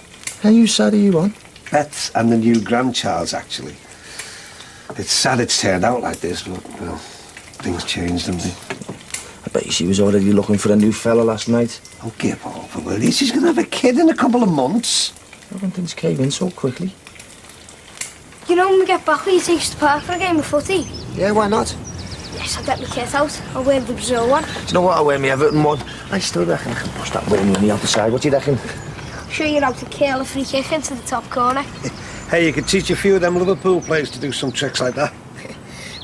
How you sad are you on?
Beth's and the new grandchild's, actually. It's sad it's turned out like this, but, well, things changed, haven't they?
I bet you she was already looking for a new fella last night.
Oh, give over, will you? She's going to have a kid in a couple of months.
How can things cave in so quickly?
You know when we get back, will you take us to the park for a game of footy?
Yeah, why not?
Yes, I'll get my kit out. I'll wear the Brazil one.
Do you know what? I'll wear my Everton one. I still reckon I can push that Wayne on the other side. What do you reckon?
Show you how to curl a free kick into the top corner.
Hey, you could teach a few of them Liverpool players to do some tricks like that.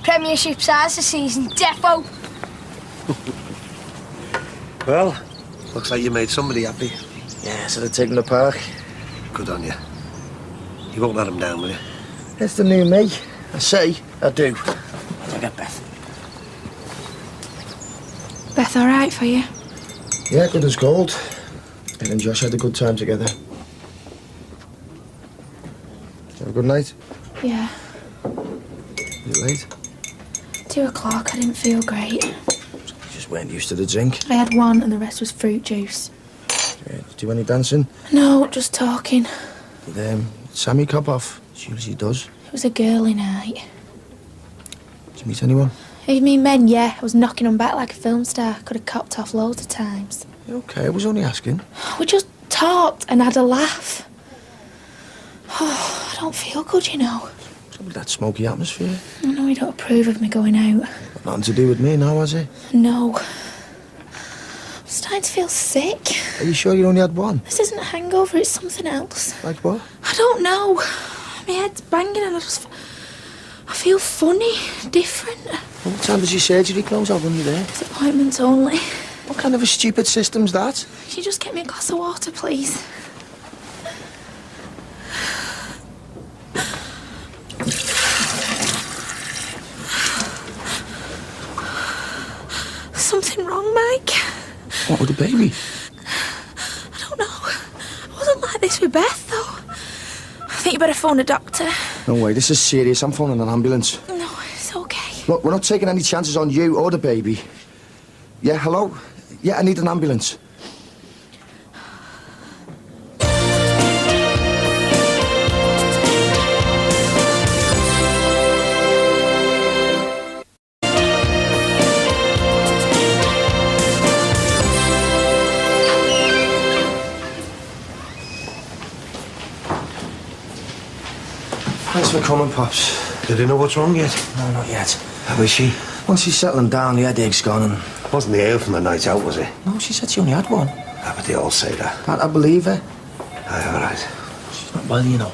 Premiership size this season, defo.
Well, looks like you made somebody happy.
Yeah, so they're taking the park.
Good on you. You won't let them down, will you?
It's the new me. I say, I do. I get Beth.
Beth all right for you?
Yeah, good as gold. Ben and Josh had a good time together. Have a good night?
Yeah.
Is it late?
2 o'clock, I didn't feel great.
You just weren't used to the drink.
I had one and the rest was fruit juice.
Yeah, did you do any dancing?
No, just talking.
Did Sammy cop off? She usually does.
It was a girly night.
Did you meet anyone?
You mean men? Yeah, I was knocking them back like a film star. Could have copped off loads of times.
Okay, I was only asking.
We just talked and had a laugh. Oh, I don't feel good, you know.
Probably that smoky atmosphere.
I know you don't approve of me going out.
Got nothing to do with me now, has it?
No. I'm starting to feel sick.
Are you sure you only had one?
This isn't a hangover, it's something else.
Like what?
I don't know. My head's banging and I feel funny, different.
What time does your surgery close? I'll run you there.
It's appointments only.
What kind of a stupid system's that?
Can you just get me a glass of water, please? Something wrong, Mike?
What with the baby?
I don't know. I wasn't like this with Beth, though. I think you better phone a doctor.
No way, this is serious. I'm phoning an ambulance.
No, it's okay.
Look, we're not taking any chances on you or the baby. Yeah, hello? Yeah, I need an ambulance. Thanks for coming, Pops.
Did they know what's wrong yet?
No, not yet.
How is she?
Once she's settling down, the headache's gone and...
Wasn't the ale from the night out, was it?
No, she said she only had one.
Ah, but they all say that.
I believe her.
Aye, all right.
She's not well, you know.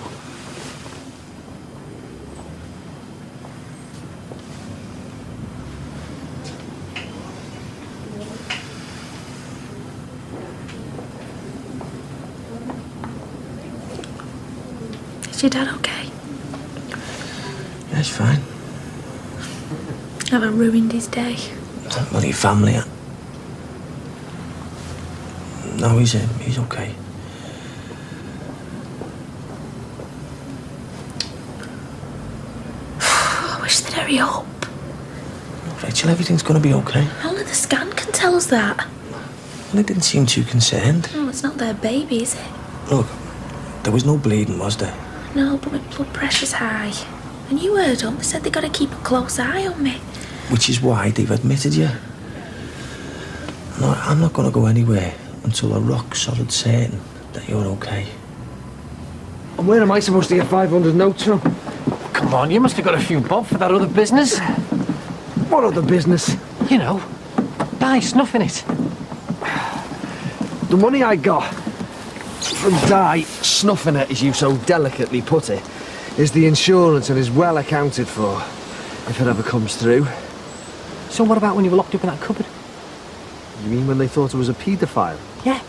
Is your dad okay?
Yeah, he's fine.
Have I ruined his day?
Well, your family... No, he's okay.
I wish they'd hurry up.
Rachel, everything's going to be okay.
Only the scan can tell us that.
Well, they didn't seem too concerned.
Oh, it's not their baby, is it?
Look, there was no bleeding, was there?
No, but my blood pressure's high. And you heard them. They said they got to keep a close eye on me.
Which is why they've admitted you. No, I'm not going to go anywhere until I'm rock solid certain that you're okay.
And where am I supposed to get 500 notes from?
Come on, you must have got a few bob for that other business.
What other business?
You know, Di snuffing it.
The money I got from Di snuffing it, as you so delicately put it, is the insurance and is well accounted for, if it ever comes through.
So what about when you were locked up in that cupboard?
You mean when they thought I was a paedophile?
Yeah.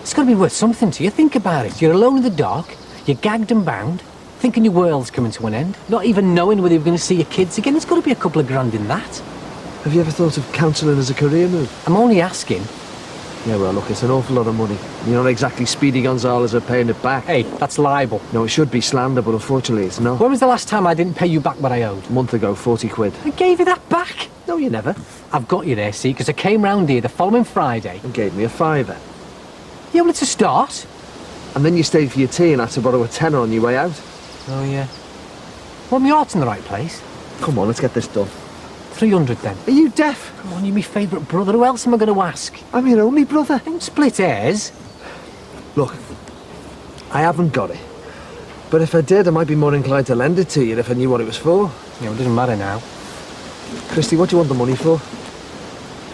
It's got to be worth something to you. Think about it. You're alone in the dark, you're gagged and bound, thinking your world's coming to an end, not even knowing whether you're going to see your kids again. There's got to be a couple of grand in that.
Have you ever thought of counselling as a career move?
I'm only asking.
Yeah, well, look, it's an awful lot of money. You're not exactly Speedy Gonzales are paying it back.
Hey, that's libel.
No, it should be slander, but unfortunately it's not.
When was the last time I didn't pay you back what I owed?
A month ago, 40 quid.
I gave you that back.
No, you never.
I've got you there, see, because I came round here the following Friday.
And gave me a fiver.
Yeah, well, it's a start.
And then you stayed for your tea and had to borrow a tenner on your way out.
Oh, yeah. Well, my heart's in the right place.
Come on, let's get this done.
300 then.
Are you deaf?
Come on, you're my favourite brother. Who else am I going to ask?
I'm your only brother.
Don't split hairs.
Look, I haven't got it. But if I did, I might be more inclined to lend it to you if I knew what it was for.
Yeah, well, it doesn't matter now.
Christy, what do you want the money for?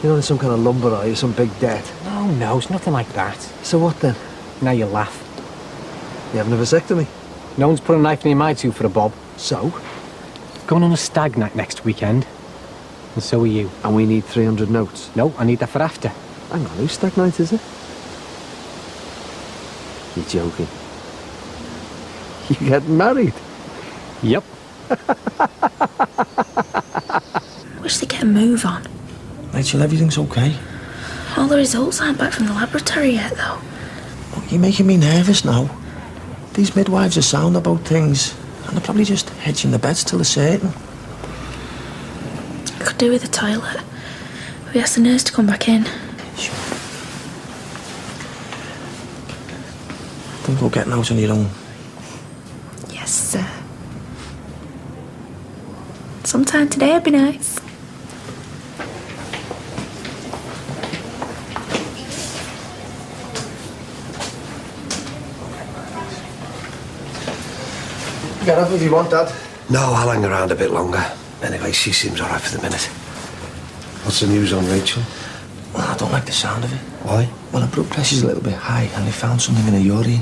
You know, there's some kind of lumber or some big debt.
No, it's nothing like that.
So what then?
Now you laugh.
You having a vasectomy?
No one's put a knife near my tooth for a bob.
So?
Going on a stag night next weekend. And so are you.
And we need 300 notes.
No, I need that for after.
Hang on, whose stag night is it? You're joking. You getting married?
Yep.
Wish they'd get a move on.
Rachel, everything's okay.
All the results aren't back from the laboratory yet, though.
Look, you're making me nervous now. These midwives are sound about things, and they're probably just hedging the bets till they're certain.
I could do with the toilet. We asked the nurse to come back in.
Sure. Don't go getting out on your own.
Yes, sir. Sometime today would be nice.
Get up if you want, Dad.
No, I'll hang around a bit longer. Anyway, she seems all right for the minute. What's the news on Rachel?
Well, I don't like the sound of it.
Why?
Well, her blood pressure's a little bit high, and they found something in her urine.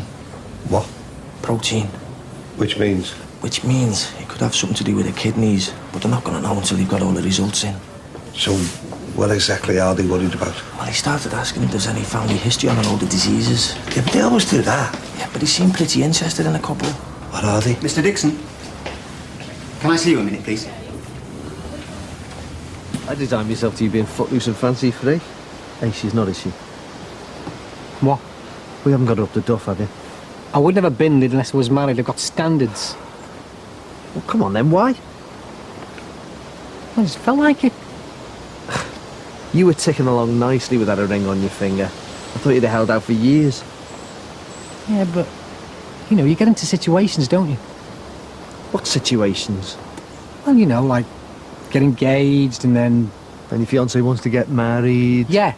What?
Protein.
Which means?
Which means it could have something to do with her kidneys, but they're not going to know until they've got all the results in.
So, what exactly are they worried about?
Well, he started asking if there's any family history on all the diseases.
Yeah, but they always do that.
Yeah, but he seemed pretty interested in a couple.
What are they?
Mr. Dixon, can I see you a minute, please?
I designed myself to you being footloose and fancy-free. Hey, she's not, is she?
What?
We haven't got her up to duff, have you?
I would never been unless I was married. I've got standards.
Well, come on then, why?
I just felt like it.
You were ticking along nicely without a ring on your finger. I thought you'd have held out for years.
Yeah, but, you know, you get into situations, don't you?
What situations?
Well, you know, like get engaged and then...
And your fiancé wants to get married.
Yeah.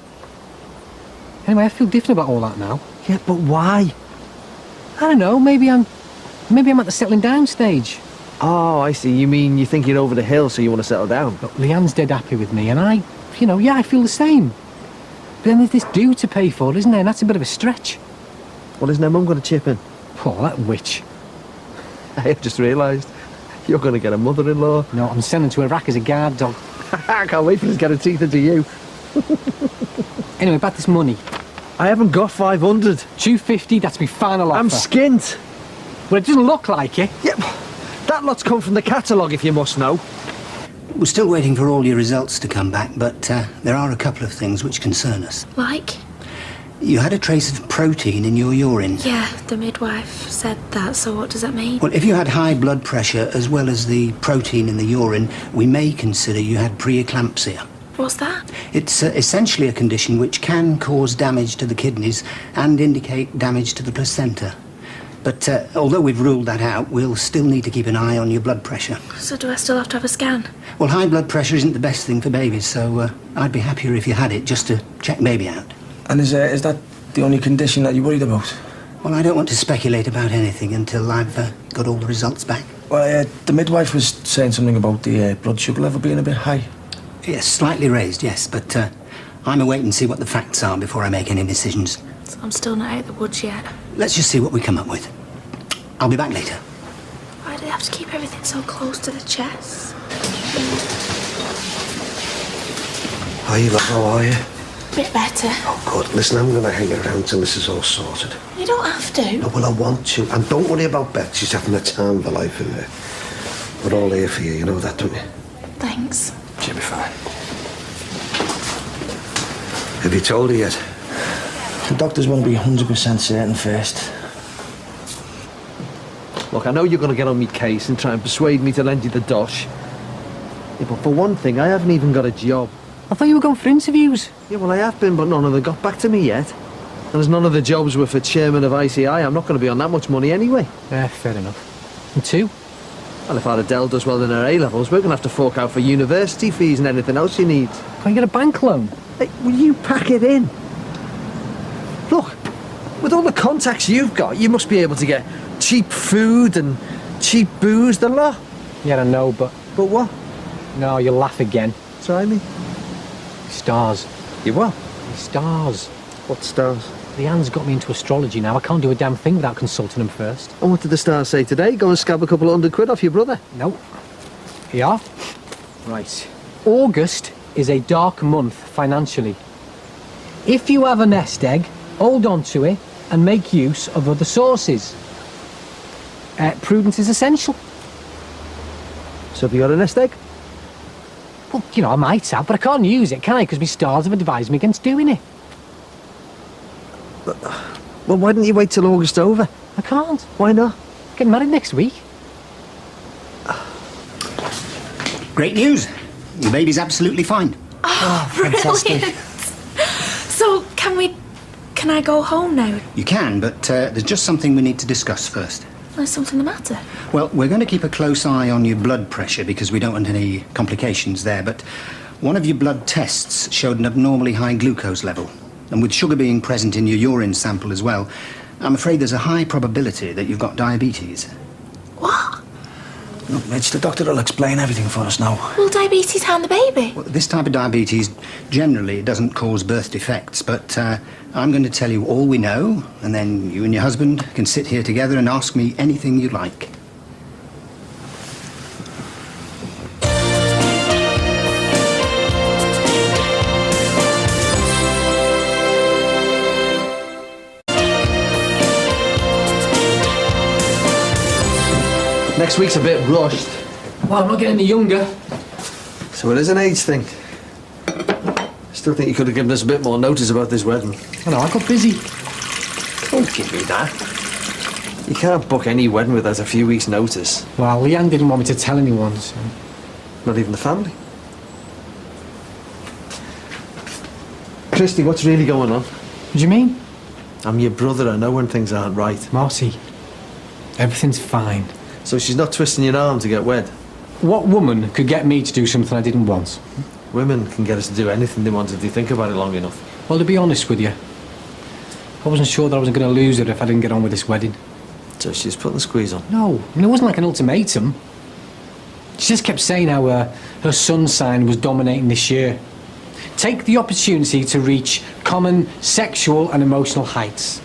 Anyway, I feel different about all that now.
Yeah, but why?
I don't know, maybe I'm at the settling down stage.
Oh, I see. You mean you think you're over the hill, so you want to settle down?
Look, Leanne's dead happy with me, and I feel the same. But then there's this due to pay for, isn't there? And that's a bit of a stretch.
Well, isn't her mum going to chip in?
Oh, that witch.
I've just realised. You're going to get a mother-in-law.
No, I'm sending to Iraq as a guard dog.
I can't wait for her to get her teeth into you.
Anyway, about this money.
I haven't got 500.
250, that's my final offer.
I'm skint.
Well, it doesn't look like it.
Yep. That lot's come from the catalogue, if you must know.
We're still waiting for all your results to come back, but there are a couple of things which concern us.
Like?
You had a trace of protein in your urine.
Yeah, the midwife said that, so what does that mean?
Well, if you had high blood pressure as well as the protein in the urine, we may consider you had preeclampsia.
What's that?
It's essentially a condition which can cause damage to the kidneys and indicate damage to the placenta. But although we've ruled that out, we'll still need to keep an eye on your blood pressure.
So do I still have to have a scan?
Well, high blood pressure isn't the best thing for babies, so I'd be happier if you had it just to check baby out.
And is that the only condition that you're worried about?
Well, I don't want to speculate about anything until I've got all the results back.
Well, the midwife was saying something about the blood sugar level being a bit high.
Yes, slightly raised, yes, but I'm a wait and see what the facts are before I make any decisions.
So I'm still not out of the woods yet.
Let's just see what we come up with. I'll be back later.
Why do they have to keep everything so close to the chest?
Hi, love, how are you?
Bit better.
Oh, good. Listen, I'm going to hang around till this is all sorted.
You don't have to.
No, well, I want to. And don't worry about Beth. She's having a time of her life in there. We're all here for you, you know that, don't you?
Thanks.
She'll be fine.
Have you told her yet?
The doctors want to be 100% certain first.
Look, I know you're going to get on me case and try and persuade me to lend you the dosh. Yeah, but for one thing, I haven't even got a job.
I thought you were going for interviews.
Yeah, well, I have been, but none of them got back to me yet. And as none of the jobs were for chairman of ICI, I'm not going to be on that much money anyway.
Yeah, fair enough. And two?
Well, if Adele does well in her A-levels, we're going to have to fork out for university fees and anything else she needs.
Can you get a bank loan?
Hey, will you pack it in? Look, with all the contacts you've got, you must be able to get cheap food and cheap booze, the lot.
Yeah, I know, but...
But what?
No, you'll laugh again.
Try me.
Stars.
You what?
Stars.
What stars?
Leanne's got me into astrology now. I can't do a damn thing without consulting them first.
And what did the stars say today? Go and scab a couple of £100 off your brother?
No. Here you are. Right. August is a dark month financially. If you have a nest egg, hold on to it and make use of other sources. Prudence is essential.
So have you got a nest egg?
Well, you know, I might have, but I can't use it, can I? Because my stars have advised me against doing it.
Well, why didn't you wait till August's over?
I can't.
Why not?
Getting married next week.
Great news. Your baby's absolutely fine.
Oh, brilliant. So, can I go home now?
You can, but there's just something we need to discuss first.
There's something the matter.
Well, we're going to keep a close eye on your blood pressure because we don't want any complications there, but one of your blood tests showed an abnormally high glucose level. And with sugar being present in your urine sample as well, I'm afraid there's a high probability that you've got diabetes.
What?
Look, Mitch, the doctor will explain everything for us now.
Will diabetes harm the baby?
Well, this type of diabetes generally doesn't cause birth defects, but I'm going to tell you all we know, and then you and your husband can sit here together and ask me anything you like.
Next week's a bit rushed.
Well, I'm not getting any younger.
So it is an age thing. Still think you could have given us a bit more notice about this wedding.
I know, I got busy.
Don't give me that. You can't book any wedding without a few weeks' notice.
Well, Leanne didn't want me to tell anyone, so...
Not even the family. Christy, what's really going on?
What do you mean?
I'm your brother, I know when things aren't right.
Marty, everything's fine.
So she's not twisting your arm to get wed?
What woman could get me to do something I didn't want?
Women can get us to do anything they want if they think about it long enough.
Well, to be honest with you, I wasn't sure that I was going to lose her if I didn't get on with this wedding.
So she's putting the squeeze on?
No, I mean, it wasn't like an ultimatum. She just kept saying how her sun sign was dominating this year. Take the opportunity to reach common sexual and emotional heights.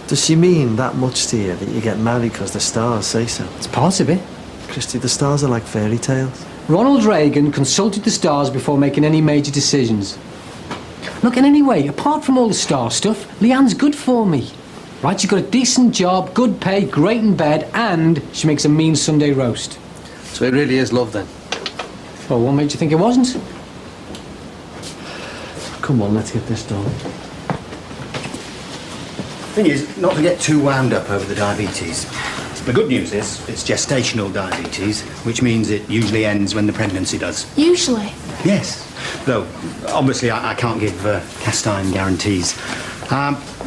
Does she mean that much to you, that you get married because the stars say so?
It's part of it.
Christy, the stars are like fairy tales.
Ronald Reagan consulted the stars before making any major decisions. Look, and anyway, apart from all the star stuff, Leanne's good for me. Right, she got a decent job, good pay, great in bed, and she makes a mean Sunday roast.
So it really is love, then?
Well, what made you think it wasn't?
Come on, let's get this done.
Thing is, not to get too wound up over the diabetes. The good news is it's gestational diabetes, which means it usually ends when the pregnancy does.
Usually.
Yes. Though, obviously, I can't give cast iron guarantees.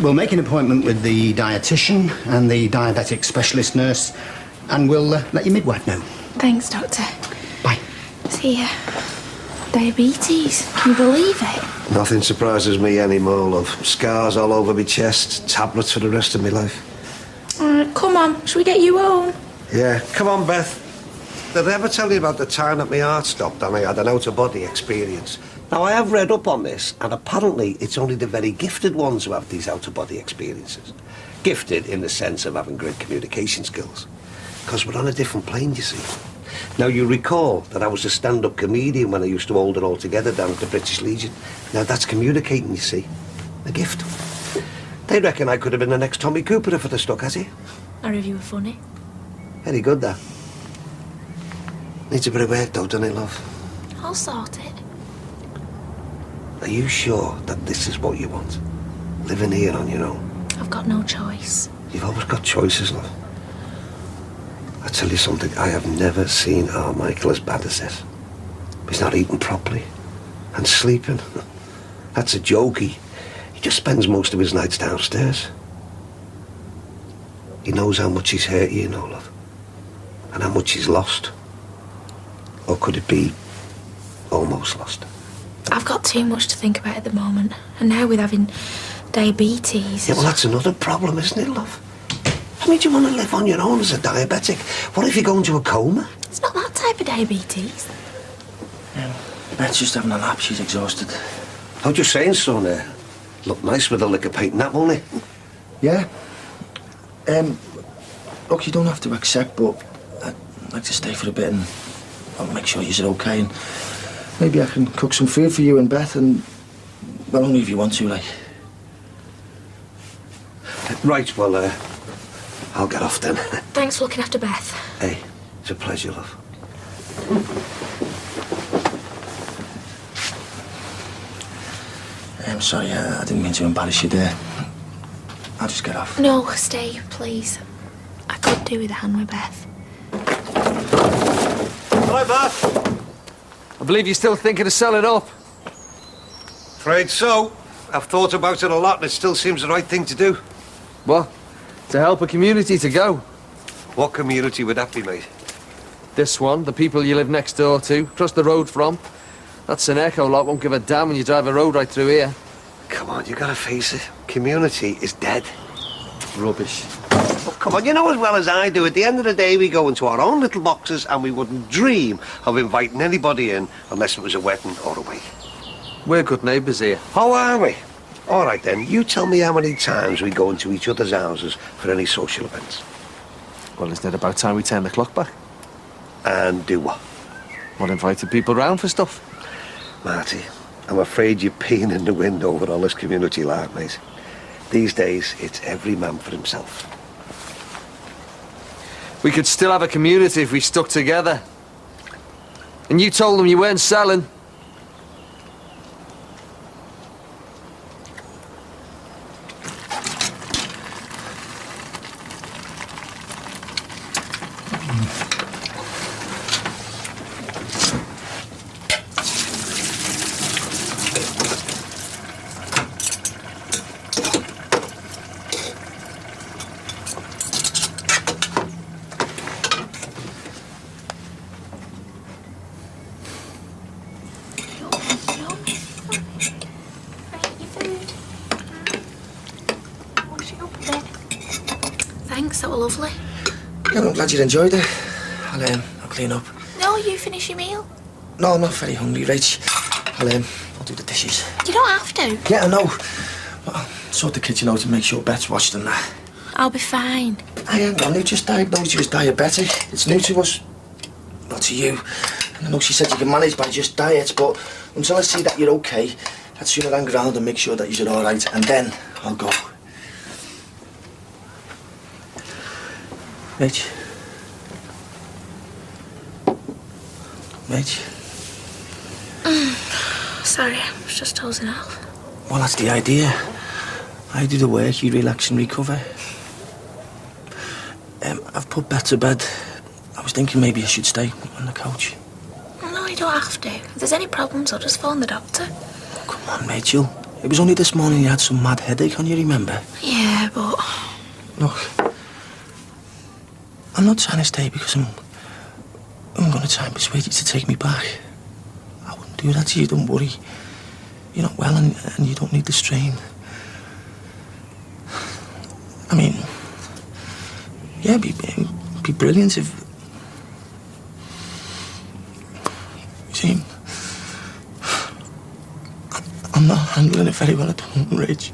We'll make an appointment with the dietitian and the diabetic specialist nurse, and we'll let your midwife know.
Thanks, Doctor.
Bye.
See ya. Diabetes. Can you believe it?
Nothing surprises me anymore, love. Scars all over my chest, tablets for the rest of my life.
Come on, shall we get you home?
Yeah, come on, Beth. Did I ever tell you about the time that my heart stopped and I had an out-of-body experience? Now, I have read up on this, and apparently it's only the very gifted ones who have these out-of-body experiences. Gifted in the sense of having great communication skills. Because we're on a different plane, you see. Now, you recall that I was a stand-up comedian when I used to hold it all together down at the British Legion. Now, that's communicating, you see. A gift. They reckon I could have been the next Tommy Cooper if I'd have stuck, has he?
Or if you were funny.
Very good, that. Needs a bit of work, though, doesn't it, love?
I'll sort it.
Are you sure that this is what you want? Living here on your own?
I've got no choice.
You've always got choices, love. I tell you something, I have never seen our Michael as bad as this. He's not eating properly. And sleeping. That's a joke. He just spends most of his nights downstairs. He knows how much he's hurt you, love. And how much he's lost. Or could it be almost lost?
I've got too much to think about at the moment. And now with having diabetes...
Yeah, well, that's another problem, isn't it, love? I mean, do you want to live on your own as a diabetic? What if you go into a coma?
It's not that type of diabetes.
Beth's just having a nap. She's exhausted.
How do you saying, son? Look nice with a lick of paint and that, won't it?
Yeah. Look, you don't have to accept, but I'd like to stay for a bit and I'll make sure you're okay. And maybe I can cook some food for you and Beth, and well, only if you want to, like.
Right, well, I'll get off then.
Thanks for looking after Beth.
Hey, it's a pleasure, love.
I'm sorry, I didn't mean to embarrass you there. I'll just get off.
No, stay, please. I could do with a hand with Beth.
Hi, Beth.
I believe you're still thinking of selling up.
Afraid so. I've thought about it a lot and it still seems the right thing to do.
What? To help a community to go.
What community would that be, mate?
This one, the people you live next door to, across the road from. That Seneco lot won't give a damn when you drive a road right through here.
Come on, you gotta face it. Community is dead.
Rubbish.
Oh, come on, you know as well as I do, at the end of the day we go into our own little boxes and we wouldn't dream of inviting anybody in unless it was a wedding or a wake.
We're good neighbours here.
How are we? All right then, you tell me how many times we go into each other's houses for any social events.
Well, isn't it about time we turn the clock back?
And do what?
Well, invited people round for stuff.
Marty, I'm afraid you're peeing in the wind over all this community life, mate. These days, it's every man for himself.
We could still have a community if we stuck together. And you told them you weren't selling.
Thanks, that were lovely.
Yeah, I'm glad you enjoyed it. I'll clean up.
No, you finish your meal.
No, I'm not very hungry, Rach. I'll do the dishes.
You don't have to.
Yeah, I know. But I'll sort the kitchen out and make sure Bet's washed and that.
I'll be fine.
I ain't got new, just diagnosed you as diabetic. It's new to us. Not to you. And I know she said you can manage by just diets, but until I see that you're okay, I'd sooner hang around and make sure that you're all right, and then I'll go. Rach. Rach.
Sorry, I was just dozing off.
Well, that's the idea. I do the work, you relax and recover. I've put Bet to bed. I was thinking maybe I should stay on the couch.
No, you don't have to. If there's any problems, I'll just phone the doctor.
Come on, Rachel. It was only this morning you had some mad headache on you, remember?
Yeah, but...
Look, I'm not trying to stay because I'm going to try and persuade you to take me back. I wouldn't do that to you, don't worry. You're not well and you don't need the strain. I mean, yeah, it'd be brilliant if... You see, I'm not handling it very well at the moment, Rach.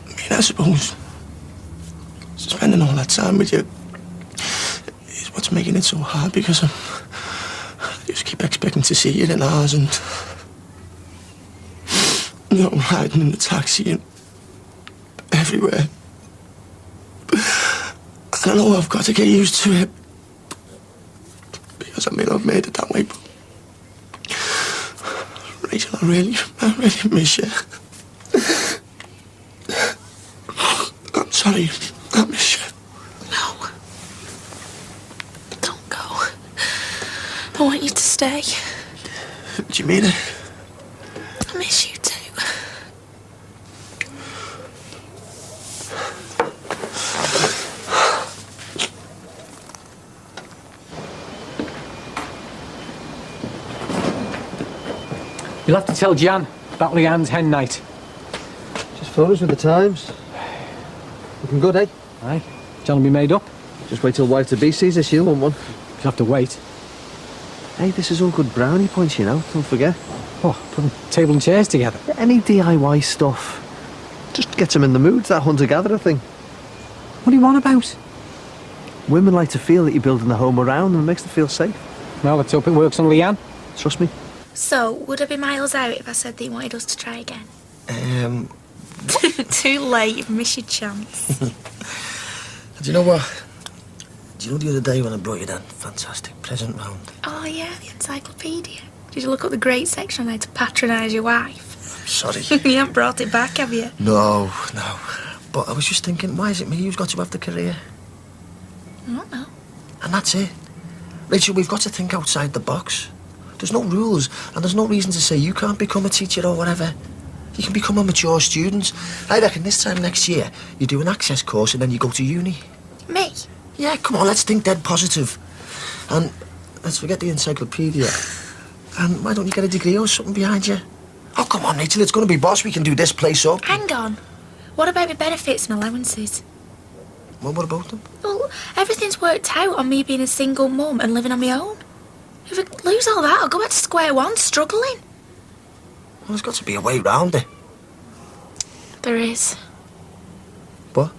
I mean, I suppose spending all that time with you is what's making it so hard, because I just keep expecting to see you in ours and, you know, riding in the taxi and everywhere. And I know I've got to get used to it, because I mean, I've made it that way, but Rachel, I really miss you. I'm sorry, I miss you.
No. Don't go. I want you to stay.
Do you mean it?
I miss you too.
You'll have to tell Jan about Leanne's hen night.
Just phone us with the times. Looking good, eh?
Aye. Jan will be made up.
Just wait till wife-to-be sees her, she'll want one.
You'll have to wait.
Hey, this is all good brownie points, you know, don't forget.
Oh, putting table and chairs together.
Any DIY stuff. Just gets them in the mood, that hunter-gatherer thing.
What do you want about?
Women like to feel that you're building the home around them, it makes them feel safe.
Well, let's hope it works on Leanne.
Trust me.
So, would I be miles out if I said that you wanted us to try again? Too late, you've missed your chance.
Do you know what? Do you know the other day when I brought you that fantastic present round?
Oh, yeah, the encyclopedia. Did you look up the great section on how to patronise your wife?
Sorry.
You haven't brought it back, have you?
No. But I was just thinking, why is it me who's got to have the career?
I don't know.
And that's it. Rachel, we've got to think outside the box. There's no rules, and there's no reason to say you can't become a teacher or whatever. You can become a mature student. I reckon this time next year, you do an access course and then you go to uni.
Me?
Yeah, come on, let's think dead positive. And let's forget the encyclopedia. And why don't you get a degree or something behind you? Oh, come on, Rachel, it's going to be boss. We can do this place up.
Hang on. What about my benefits and allowances?
Well, what about them?
Well, everything's worked out on me being a single mum and living on my own. If I lose all that, I'll go back to square one, struggling.
Well, there's got to be a way round it.
There is.
What?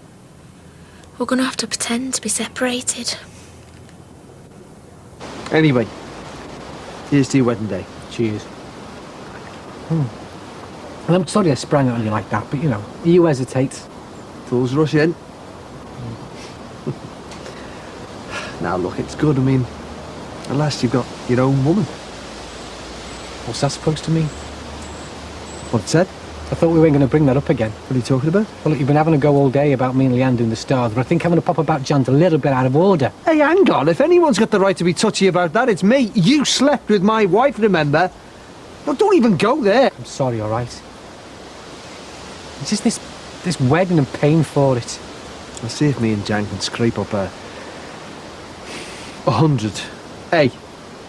We're going to have to pretend to be separated.
Anyway, here's to your wedding day.
Cheers. Well, I'm sorry I sprang it on you like that, but you know, you hesitate.
Fools rush in. Now look, it's good. I mean, at last you've got your own woman.
What's that supposed to mean?
What it said?
I thought we weren't going to bring that up again.
What are you talking about?
Well, look, you've been having a go all day about me and Leanne doing the stars, but I think having a pop about Jan's a little bit out of order.
Hey, hang on. If anyone's got the right to be touchy about that, it's me. You slept with my wife, remember? No, don't even go there.
I'm sorry, all right? It's just this wedding and paying for it.
I'll see if me and Jan can scrape up 100. Hey,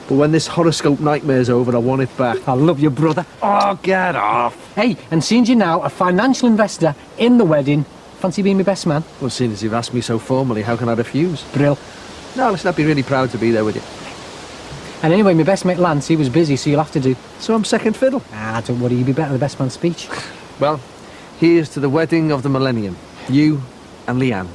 but when this horoscope nightmare's over, I want it back.
I love you, brother.
Oh, get off.
Hey, and seeing you now, a financial investor in the wedding, fancy being my best man?
Well, seeing as you've asked me so formally, how can I refuse?
Brill.
No, listen, I'd be really proud to be there with you.
And anyway, my best mate Lance, he was busy, so you'll have to do.
So I'm second fiddle.
Ah, don't worry, you'll be better at the best man speech.
Well, here's to the wedding of the millennium. You and Leanne.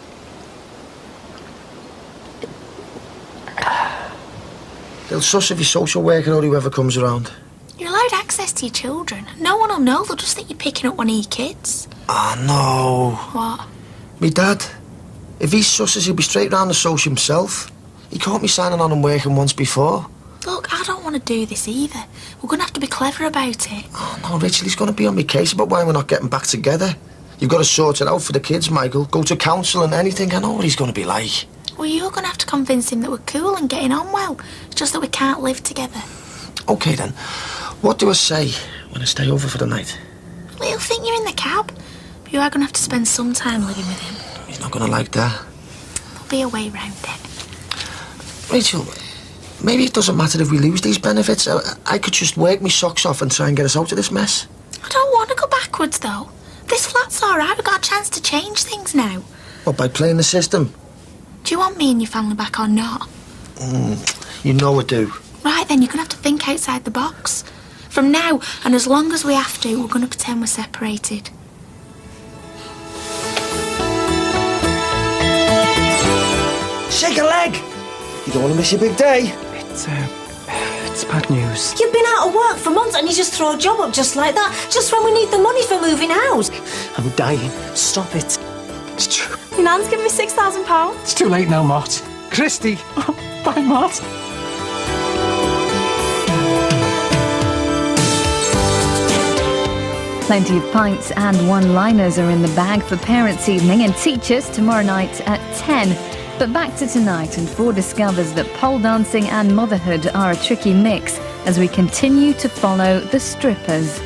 They'll suss if you're social worker or whoever comes around.
You're allowed access to your children. No one will know. They'll just think you're picking up one of your kids.
Ah, no.
What?
Me dad. If he susses, he'll be straight round the social himself. He caught me signing on and working once before.
Look, I don't want to do this either. We're going to have to be clever about it.
Oh, no, Rachel, he's going to be on my case about why we're not getting back together. You've got to sort it out for the kids, Michael. Go to council and anything. I know what he's going to be like.
Well, you're going to have to convince him that we're cool and getting on well. It's just that we can't live together.
OK, then. What do I say when I stay over for the night?
Well, he'll think you're in the cab. But you are going to have to spend some time living with him.
He's not going to like that.
There'll be a way round it.
Rachel, maybe it doesn't matter if we lose these benefits. I could just work my socks off and try and get us out of this mess.
I don't want to go backwards, though. This flat's all right. We've got a chance to change things now.
What, by playing the system?
Do you want me and your family back or not?
You know I do.
Right, then, you're going to have to think outside the box. From now, and as long as we have to, we're going to pretend we're separated.
Shake a leg! You don't want to miss your big day.
It's bad news.
You've been out of work for months and you just throw a job up just like that, just when we need the money for moving out.
I'm dying. Stop it. It's true.
Your nan's given me £6,000.
It's too late now, Mart.
Christy!
Bye, Mart.
Plenty of pints and one-liners are in the bag for Parents' Evening and Teachers tomorrow night at 10. But back to tonight, and Ford discovers that pole dancing and motherhood are a tricky mix as we continue to follow the strippers.